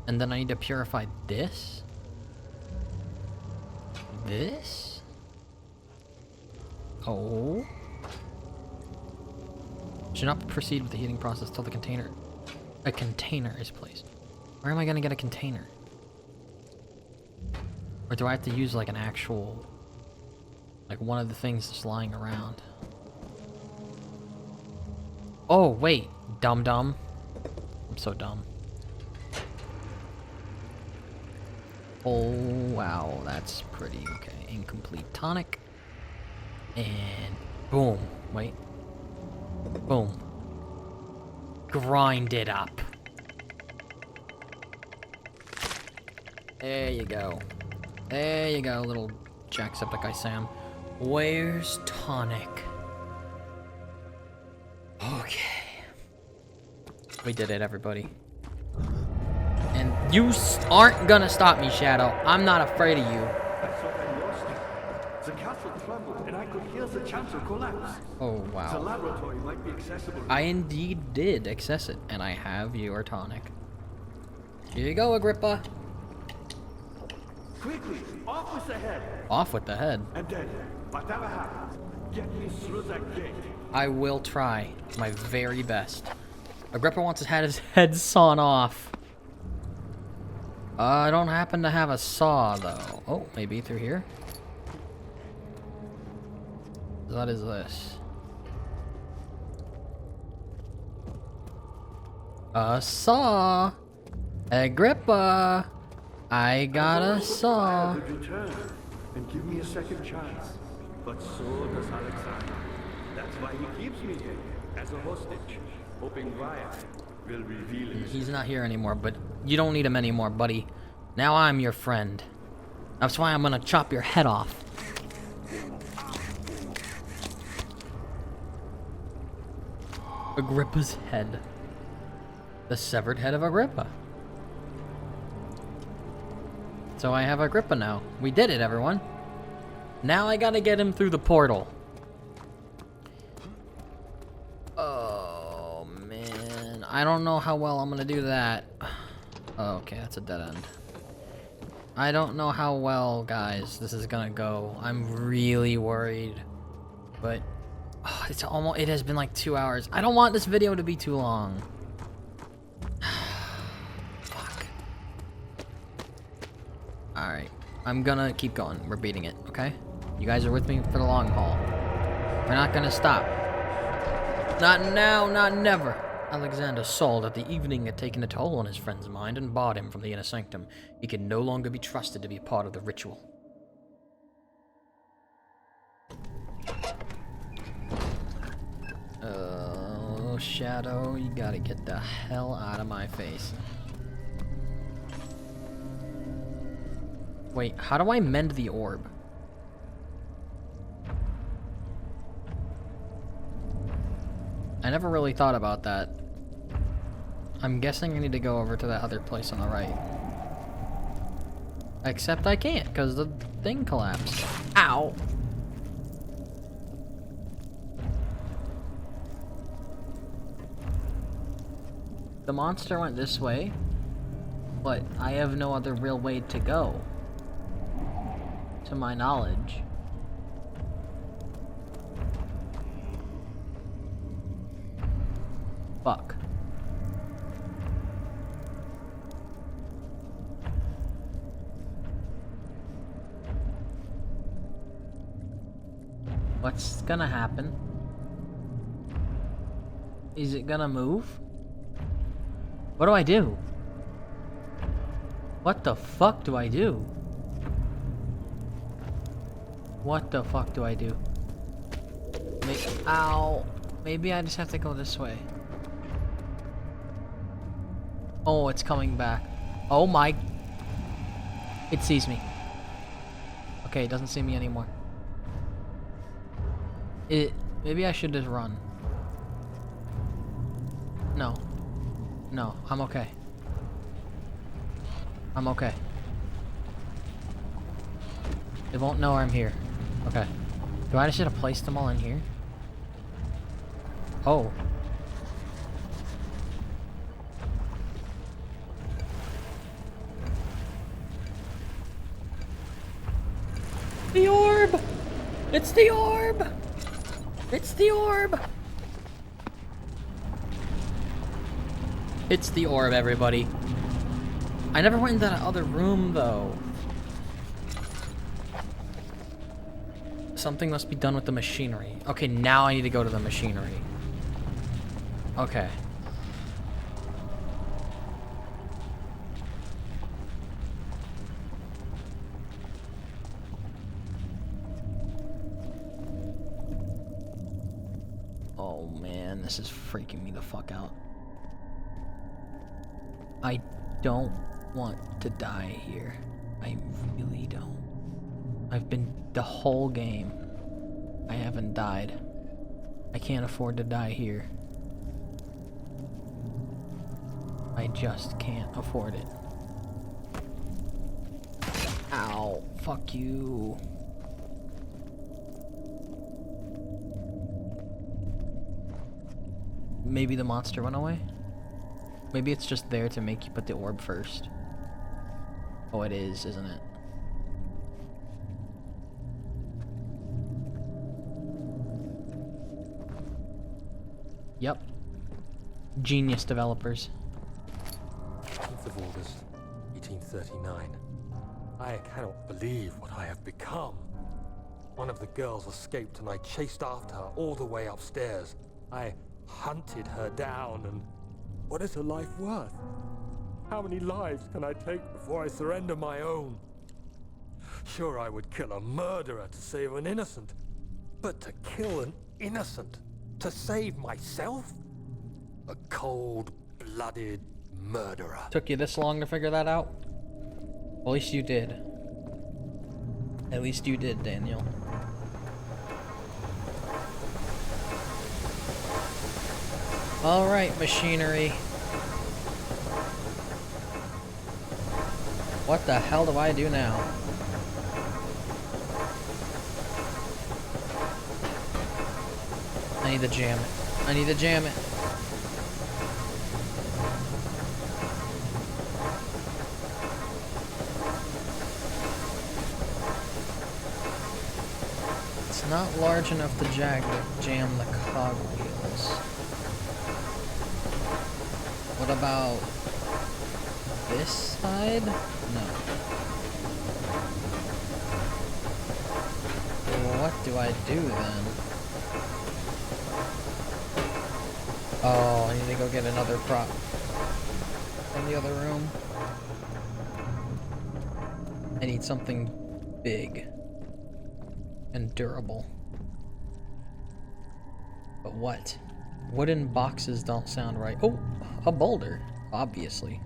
And then I need to purify this? This? Oh. Should not proceed with the heating process till a container is placed. Where am I gonna get a container? Or do I have to use like an actual, like one of the things that's lying around? Oh, wait, dumb. I'm so dumb. Oh, wow, that's pretty okay. Incomplete tonic. And boom, wait. Boom. Grind it up. There you go. There you go, little Jacksepticeye Sam. Where's tonic? Okay. We did it, everybody. And you aren't gonna stop me, Shadow. I'm not afraid of you. I thought I lost you. The castle trembled, and I could hear the chancel collapse. Oh, The wow. laboratory might be accessible. I indeed did access it, and I have your tonic. Here you go, Agrippa. Quickly, off with the head. Off with the head. And then, whatever happens, get me through that gate. I will try my very best. Agrippa wants to have his head sawn off. I don't happen to have a saw, though. Oh, maybe through here? What is this? A saw! Agrippa! I got a saw. Could return and give me a second chance. But so does Alexander. That's why he keeps me here as a hostage, hoping Ryan will reveal himself. He's not here anymore, but you don't need him anymore, buddy. Now I'm your friend. That's why I'm gonna chop your head off. Agrippa's head. The severed head of Agrippa. So I have Agrippa now. We did it, everyone. Now I gotta get him through the portal. Oh, man. I don't know how well I'm gonna do that. Oh, okay, that's a dead end. I don't know how well, guys, this is gonna go. I'm really worried. But it has been like 2 hours. I don't want this video to be too long. Fuck. Alright. I'm gonna keep going. We're beating it, okay? You guys are with me for the long haul. We're not gonna stop. Not now, not never. Alexander saw that the evening had taken a toll on his friend's mind and barred him from the inner sanctum. He could no longer be trusted to be a part of the ritual. Oh, Shadow, you gotta get the hell out of my face. Wait, how do I mend the orb? I never really thought about that. I'm guessing I need to go over to that other place on the right. Except I can't, because the thing collapsed. Ow! The monster went this way. But I have no other real way to go. To my knowledge. Fuck. What's gonna happen? Is it gonna move? What do I do? What the fuck do I do? What the fuck do I do? Ow. Maybe I just have to go this way. Oh, it's coming back. Oh my. It sees me. Okay, it doesn't see me anymore. Maybe I should just run. No. No, I'm okay. I'm okay. They won't know I'm here. Okay. Do I just have to place them all in here? Oh. The orb! It's the orb! It's the orb! It's the orb, everybody. I never went into that other room, though. Something must be done with the machinery. Okay, now I need to go to the machinery. Okay. Oh man, this is freaking me the fuck out. I don't want to die here. I really don't. I've been the whole game. I haven't died. I can't afford to die here. I just can't afford it. Ow. Fuck you. Maybe the monster went away? Maybe it's just there to make you put the orb first. Oh, it is, isn't it? Yep. Genius developers. 10th of August, 1839. I cannot believe what I have become. One of the girls escaped and I chased after her all the way upstairs. I hunted her down, and what is her life worth? How many lives can I take before I surrender my own? Sure, I would kill a murderer to save an innocent, but to kill an innocent to save myself? A cold-blooded murderer. Took you this long to figure that out? Well, at least you did. At least you did, Daniel. Alright, machinery. What the hell do I do now? I need to jam it. I need to jam it. It's not large enough to jam the cogwheels. What about this side? No. What do I do then? Oh, I need to go get another prop from the other room. I need something big and durable. But what? Wooden boxes don't sound right. Oh, a boulder, obviously.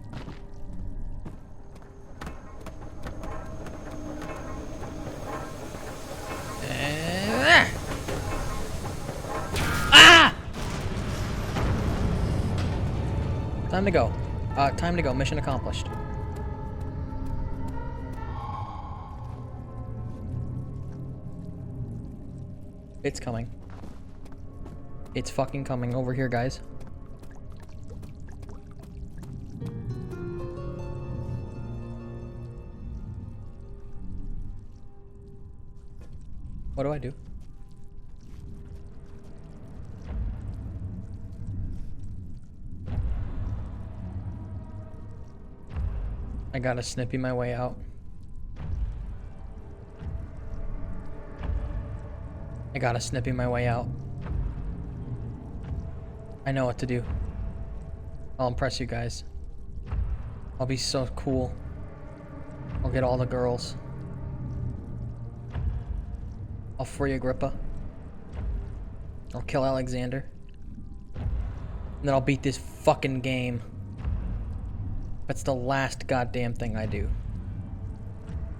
Time to go. Time to go. Mission accomplished. It's coming. It's fucking coming over here, guys. What do I do? I gotta snippy my way out. I gotta snippy my way out. I know what to do. I'll impress you guys. I'll be so cool. I'll get all the girls. I'll free Agrippa. I'll kill Alexander. And then I'll beat this fucking game. That's the last goddamn thing I do.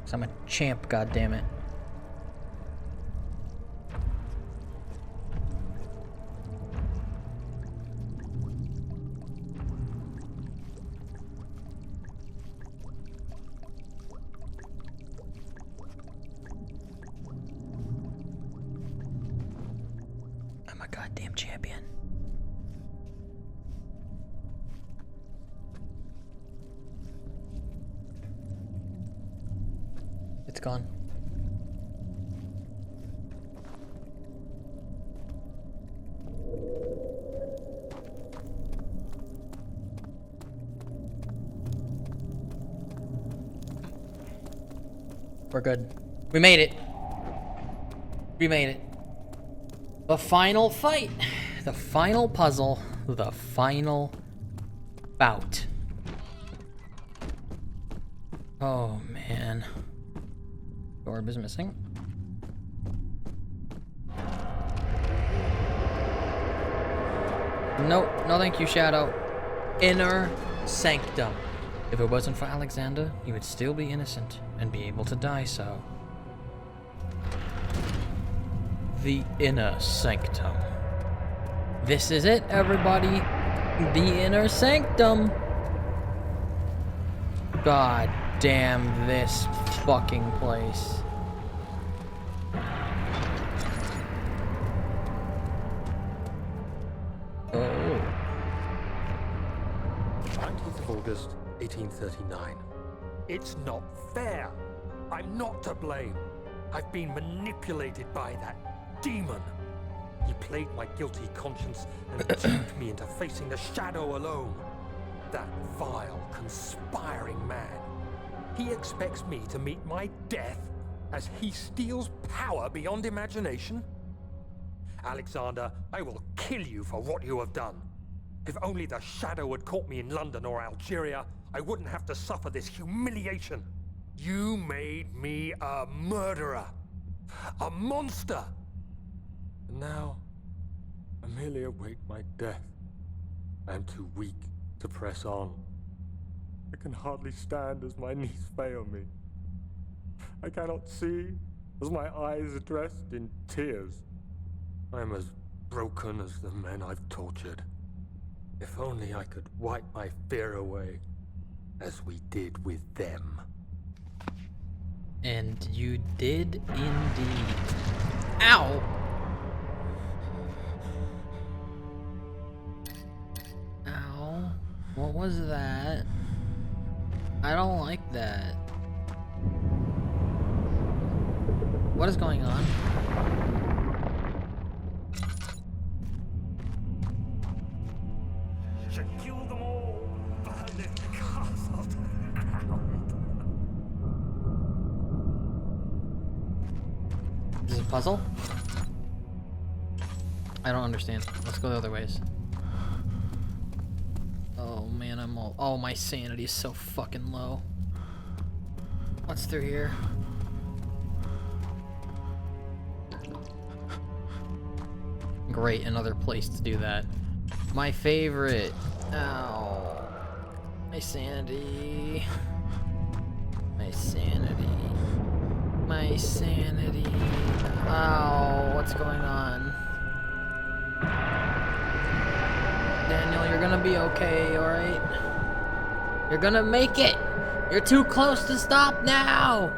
'Cause I'm a champ, goddammit. I'm a goddamn champion. It's gone. We're good. We made it. We made it. The final fight. The final puzzle. The final bout. Oh, man. The orb is missing. Nope, no thank you, Shadow. Inner Sanctum. If it wasn't for Alexander, you would still be innocent and be able to die so. The Inner Sanctum. This is it, everybody. The Inner Sanctum. God damn this fucking place. Oh. 19th of August, 1839. It's not fair. I'm not to blame. I've been manipulated by that demon. He played my guilty conscience and duped me into facing the shadow alone. That vile, conspiring man. He expects me to meet my death as he steals power beyond imagination? Alexander, I will kill you for what you have done. If only the shadow had caught me in London or Algeria, I wouldn't have to suffer this humiliation. You made me a murderer. A monster. And now, I merely await my death. I am too weak to press on. I can hardly stand as my knees fail me. I cannot see as my eyes are dressed in tears. I am as broken as the men I've tortured. If only I could wipe my fear away, as we did with them. And you did indeed. Ow! Ow. What was that? I don't like that. What is going on? Should kill them all. Burn this castle Is this a puzzle? I don't understand. Let's go the other ways. Oh man, I'm all. Oh, my sanity is so fucking low. What's through here? Great, another place to do that. My favorite. Ow. My sanity. My sanity. My sanity. Ow, what's going on? Daniel, you're gonna be okay, alright? You're gonna make it! You're too close to stop now!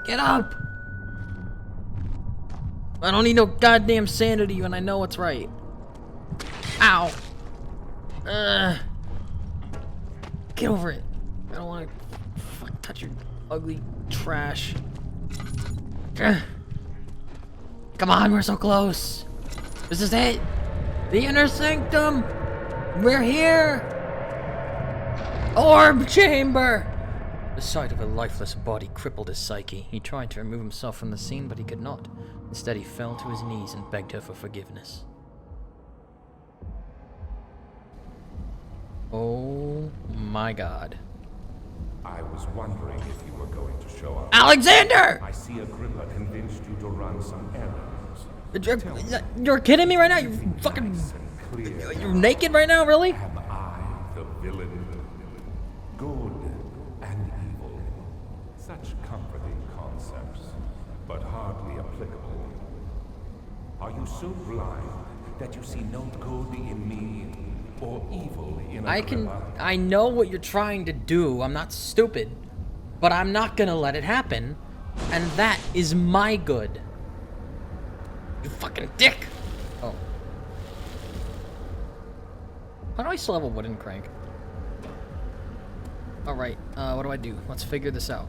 Get up! I don't need no goddamn sanity when I know what's right. Ow! Get over it. I don't want to touch your ugly trash. Come on, we're so close. This is it. The inner sanctum. We're here. Orb chamber. The sight of a lifeless body crippled his psyche. He tried to remove himself from the scene, but he could not. Instead, he fell to his knees and begged her for forgiveness. Oh my god. I was wondering if you were going to show up. Alexander! I see Agrippa convinced you to run some errands. You're kidding me right now? You're fucking... Nice and clear. You're naked right now, really? Am I the villain? Good and evil. Such comforting concepts, but hardly applicable. Are you so blind that you see no good in me or evil in Agrippa? I know what you're trying to do. I'm not stupid. But I'm not gonna let it happen. And that is my good. You fucking dick! Oh. How do I still have a wooden crank? Alright, what do I do? Let's figure this out.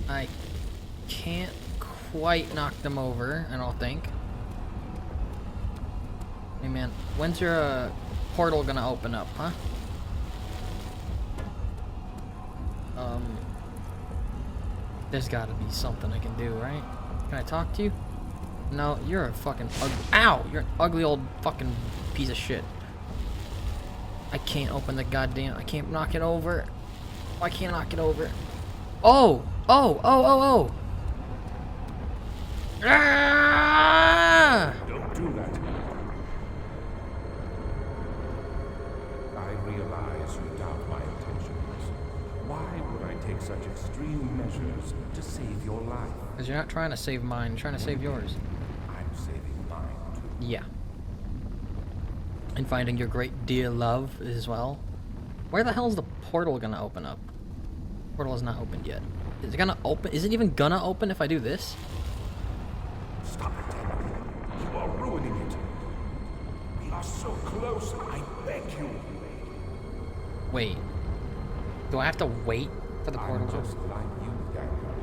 I can't quite knock them over, I don't think. Hey man, when's your portal gonna open up, huh? There's gotta be something I can do, right? Can I talk to you? No, you're a fucking ugly— Ow! You're an ugly old fucking piece of shit. I can't open the goddamn— I can't knock it over. Why can't I knock it over? Oh! Oh! Oh! Oh! Oh! Ah! Don't do that. I realize you doubt my intentions. Why would I take such extreme measures to save your life? Because you're not trying to save mine, you're trying to save yours. I'm saving mine too. Yeah. And finding your great dear love as well. Where the hell is the portal gonna open up? Portal is not opened yet. Is it gonna open? Is it even gonna open if I do this? Stop it, Henry. You are ruining it. We are so close, I beg you. Wait. Do I have to wait for the portal I'm to just open? like you, Daniel.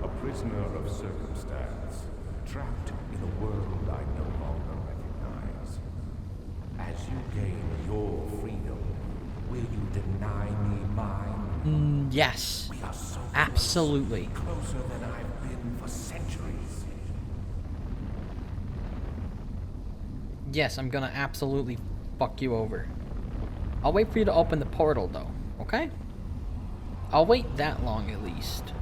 A prisoner of circumstance. Trapped in a world I no longer recognize. As you gain your freedom, will you deny me mine? Yes. We are so Absolutely. closer than I've been for centuries. Yes, I'm gonna absolutely fuck you over. I'll wait for you to open the portal though, okay? I'll wait that long at least.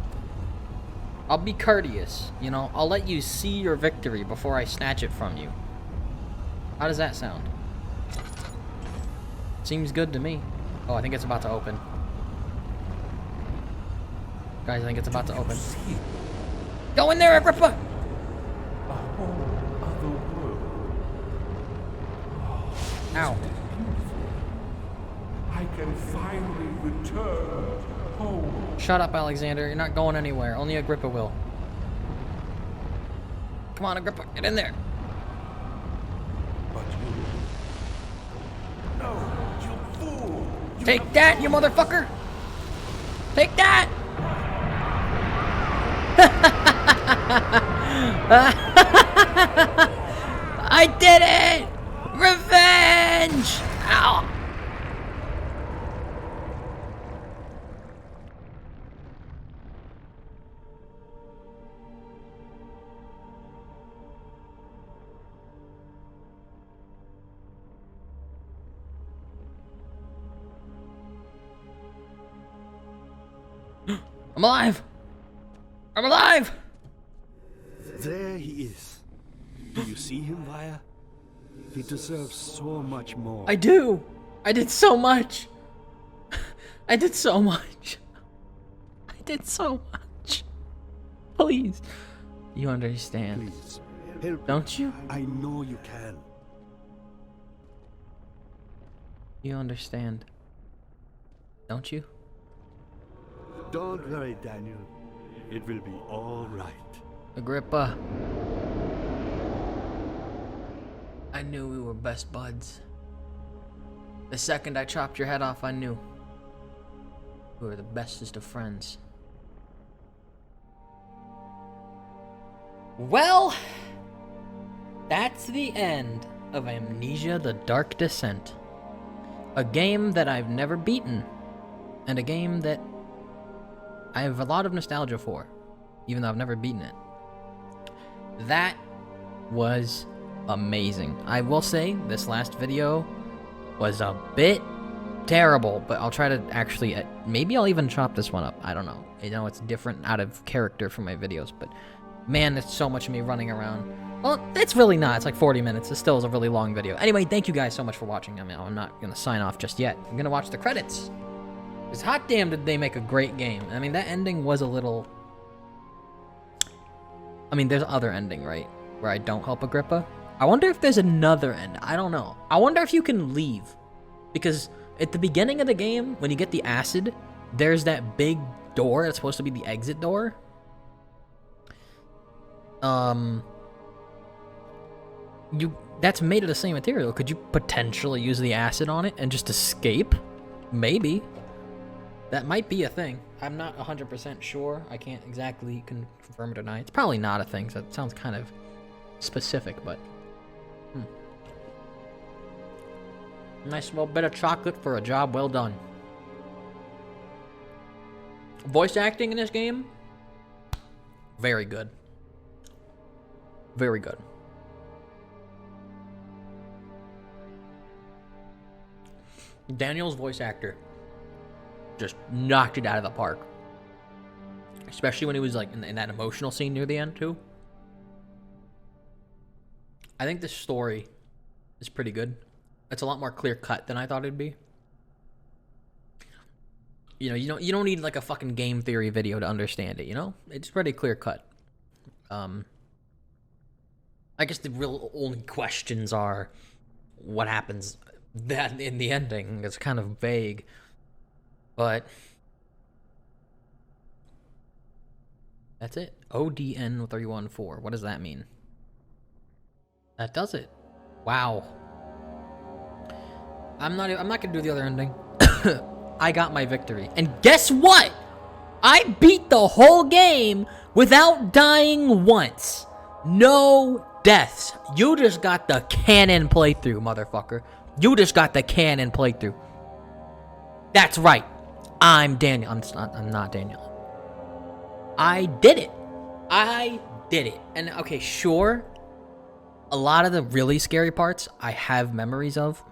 I'll be courteous, you know? I'll let you see your victory before I snatch it from you. How does that sound? Seems good to me. Oh, I think it's about to open. Guys, I think it's about to open. Go in there, Agrippa! A whole other world. Ow. I can finally return home. Shut up, Alexander. You're not going anywhere. Only Agrippa will. Come on, Agrippa. Get in there. But you... No, you fool! Take that, you motherfucker! Take that! I did it! Revenge! Ow! I'm alive! I'm alive! There he is. Do you see him, Vaya? He deserves so much more. I do! I did so much! I did so much! I did so much! Please. You understand, Please, help don't you? I know you can. You understand, don't you? Don't worry, Daniel. It will be all right. Agrippa. I knew we were best buds. The second I chopped your head off, I knew. who are the bestest of friends. Well, that's the end of Amnesia: The Dark Descent. A game that I've never beaten, and a game that I have a lot of nostalgia for, even though I've never beaten it. That was amazing. I will say, this last video was a bit terrible, but I'll try to actually, maybe I'll even chop this one up. I don't know. You know, it's different out of character from my videos, but man, it's so much of me running around. Well, it's really not. It's like 40 minutes. It still is a really long video. Anyway, thank you guys so much for watching. I mean, I'm not going to sign off just yet. I'm going to watch the credits. Because hot damn did they make a great game. I mean, that ending was a little... I mean, there's other ending, right? Where I don't help Agrippa. I wonder if there's another end. I don't know. I wonder if you can leave. Because at the beginning of the game, when you get the acid, there's that big door that's supposed to be the exit door. That's made of the same material. Could you potentially use the acid on it and just escape? Maybe. That might be a thing. I'm not 100% sure. I can't exactly confirm or deny. It's probably not a thing, so it sounds kind of specific, but... Nice little bit of chocolate for a job well done. Voice acting in this game? Very good. Very good. Daniel's voice actor just knocked it out of the park. Especially when he was like in that emotional scene near the end too. I think the story is pretty good. It's a lot more clear cut than I thought it'd be. You know, you don't need like a fucking game theory video to understand it, you know? It's pretty clear cut. I guess the real only questions are what happens that in the ending. It's kind of vague. But that's it. ODN 314. What does that mean? That does it. Wow. I'm not gonna do the other ending. I got my victory. And guess what? I beat the whole game without dying once. No deaths. You just got the canon playthrough, motherfucker. You just got the canon playthrough. That's right. I'm Daniel. I'm not Daniel. I did it. I did it. And okay, sure. A lot of the really scary parts I have memories of.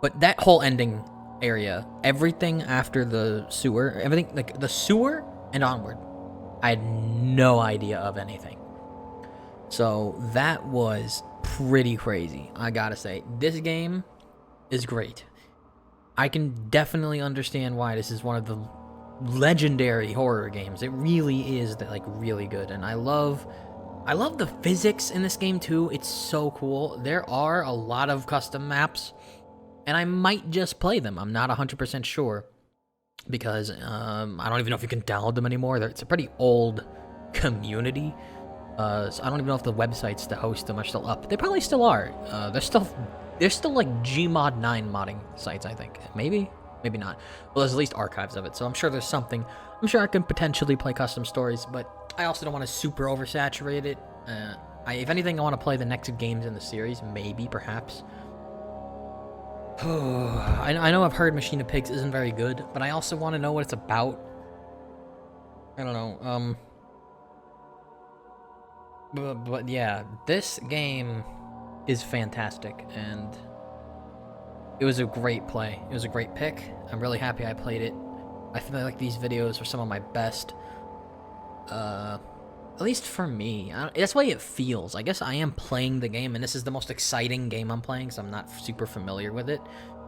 But that whole ending area, everything after the sewer, everything, like the sewer and onward, I had no idea of anything. So that was pretty crazy, I gotta say. This game is great. I can definitely understand why this is one of the legendary horror games. It really is like really good, and I love the physics in this game too. It's so cool. There are a lot of custom maps, and I might just play them. I'm not 100% sure because I don't even know if you can download them anymore. It's a pretty old community. So I don't even know if the websites to host them are still up. They probably still are. There's still like Gmod 9 modding sites, I think. Maybe not. Well, there's at least archives of it, so I'm sure there's something. I'm sure I can potentially play custom stories, but I also don't want to super oversaturate it. If anything, I want to play the next games in the series, maybe, perhaps. I know I've heard Machine of Pigs isn't very good, but I also want to know what it's about. I don't know. But yeah, this game is fantastic, and it was a great play. It was a great pick. I'm really happy I played it. I feel like these videos are some of my best, at least for me. That's the way it feels. I guess I am playing the game, and this is the most exciting game I'm playing, because I'm not super familiar with it.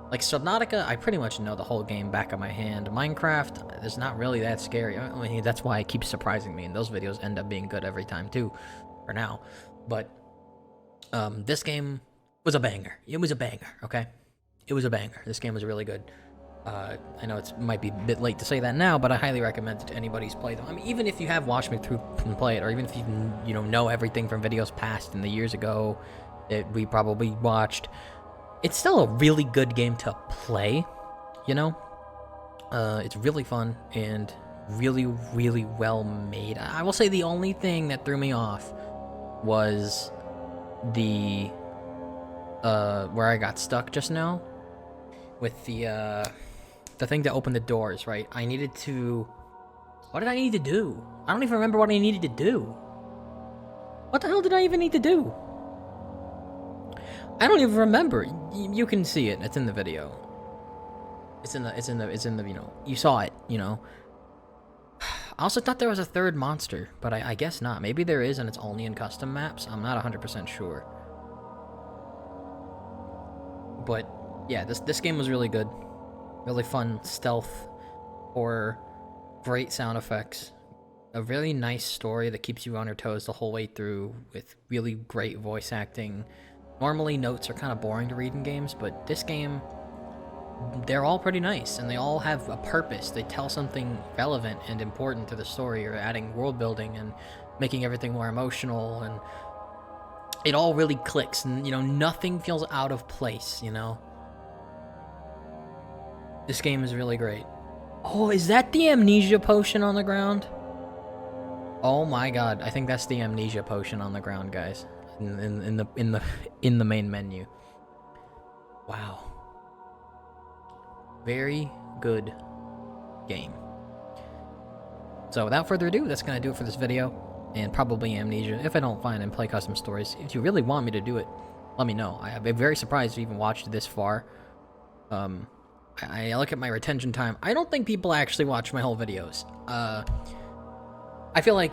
Like Subnautica, I pretty much know the whole game back of my hand. Minecraft is not really that scary. I mean, that's why it keeps surprising me, and those videos end up being good every time too, for now. But this game was a banger. It was a banger, okay? It was a banger. This game was really good. I know it might be a bit late to say that now, but I highly recommend it to anybody who's played them. I mean, even if you have watched me through and play it, or even if you know everything from videos past in the years ago that we probably watched, it's still a really good game to play, you know? It's really fun and really, really well made. I will say the only thing that threw me off was the where I got stuck just now with the thing that opened the doors, right? I needed to... What did I need to do? I don't even remember what I needed to do. What the hell did I even need to do? I don't even remember. You can see it. It's in the video. It's in the, you know, you saw it, you know. I also thought there was a third monster, but I guess not. Maybe there is and it's only in custom maps. I'm not 100% sure. But yeah, this game was really good. Really fun stealth horror, great sound effects, a really nice story that keeps you on your toes the whole way through with really great voice acting. Normally notes are kind of boring to read in games, but this game, they're all pretty nice and they all have a purpose. They tell something relevant and important to the story, or adding world building and making everything more emotional, and it all really clicks, and you know, nothing feels out of place, you know. This game is really great. Oh, is that the amnesia potion on the ground? Oh my god, I think that's the amnesia potion on the ground, guys. In the main menu. Wow. Very good game. So without further ado, that's gonna do it for this video, and probably Amnesia if I don't find and play custom stories. If you really want me to do it, let me know. I've been very surprised you even watched this far. I look at my retention time. I don't think people actually watch my whole videos. I feel like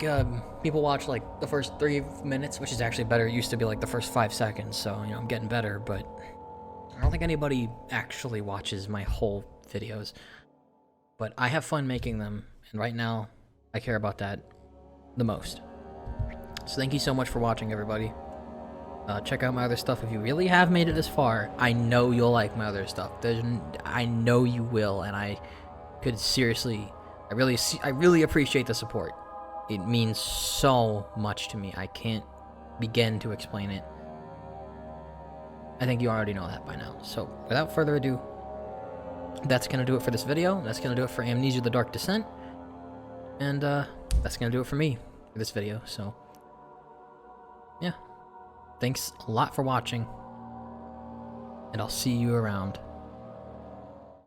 people watch like the first 3 minutes, which is actually better. It used to be like the first 5 seconds, so you know, I'm getting better, but I don't think anybody actually watches my whole videos. But I have fun making them, and right now I care about that the most. So thank you so much for watching, everybody. Check out my other stuff if you really have made it this far. I know you'll like my other stuff. I know you will, and I could seriously, I really appreciate the support. It means so much to me. I can't begin to explain it. I think you already know that by now. So without further ado, that's gonna do it for this video. That's gonna do it for Amnesia: The Dark Descent, and that's gonna do it for me for this video. So yeah. Thanks a lot for watching, and I'll see you around.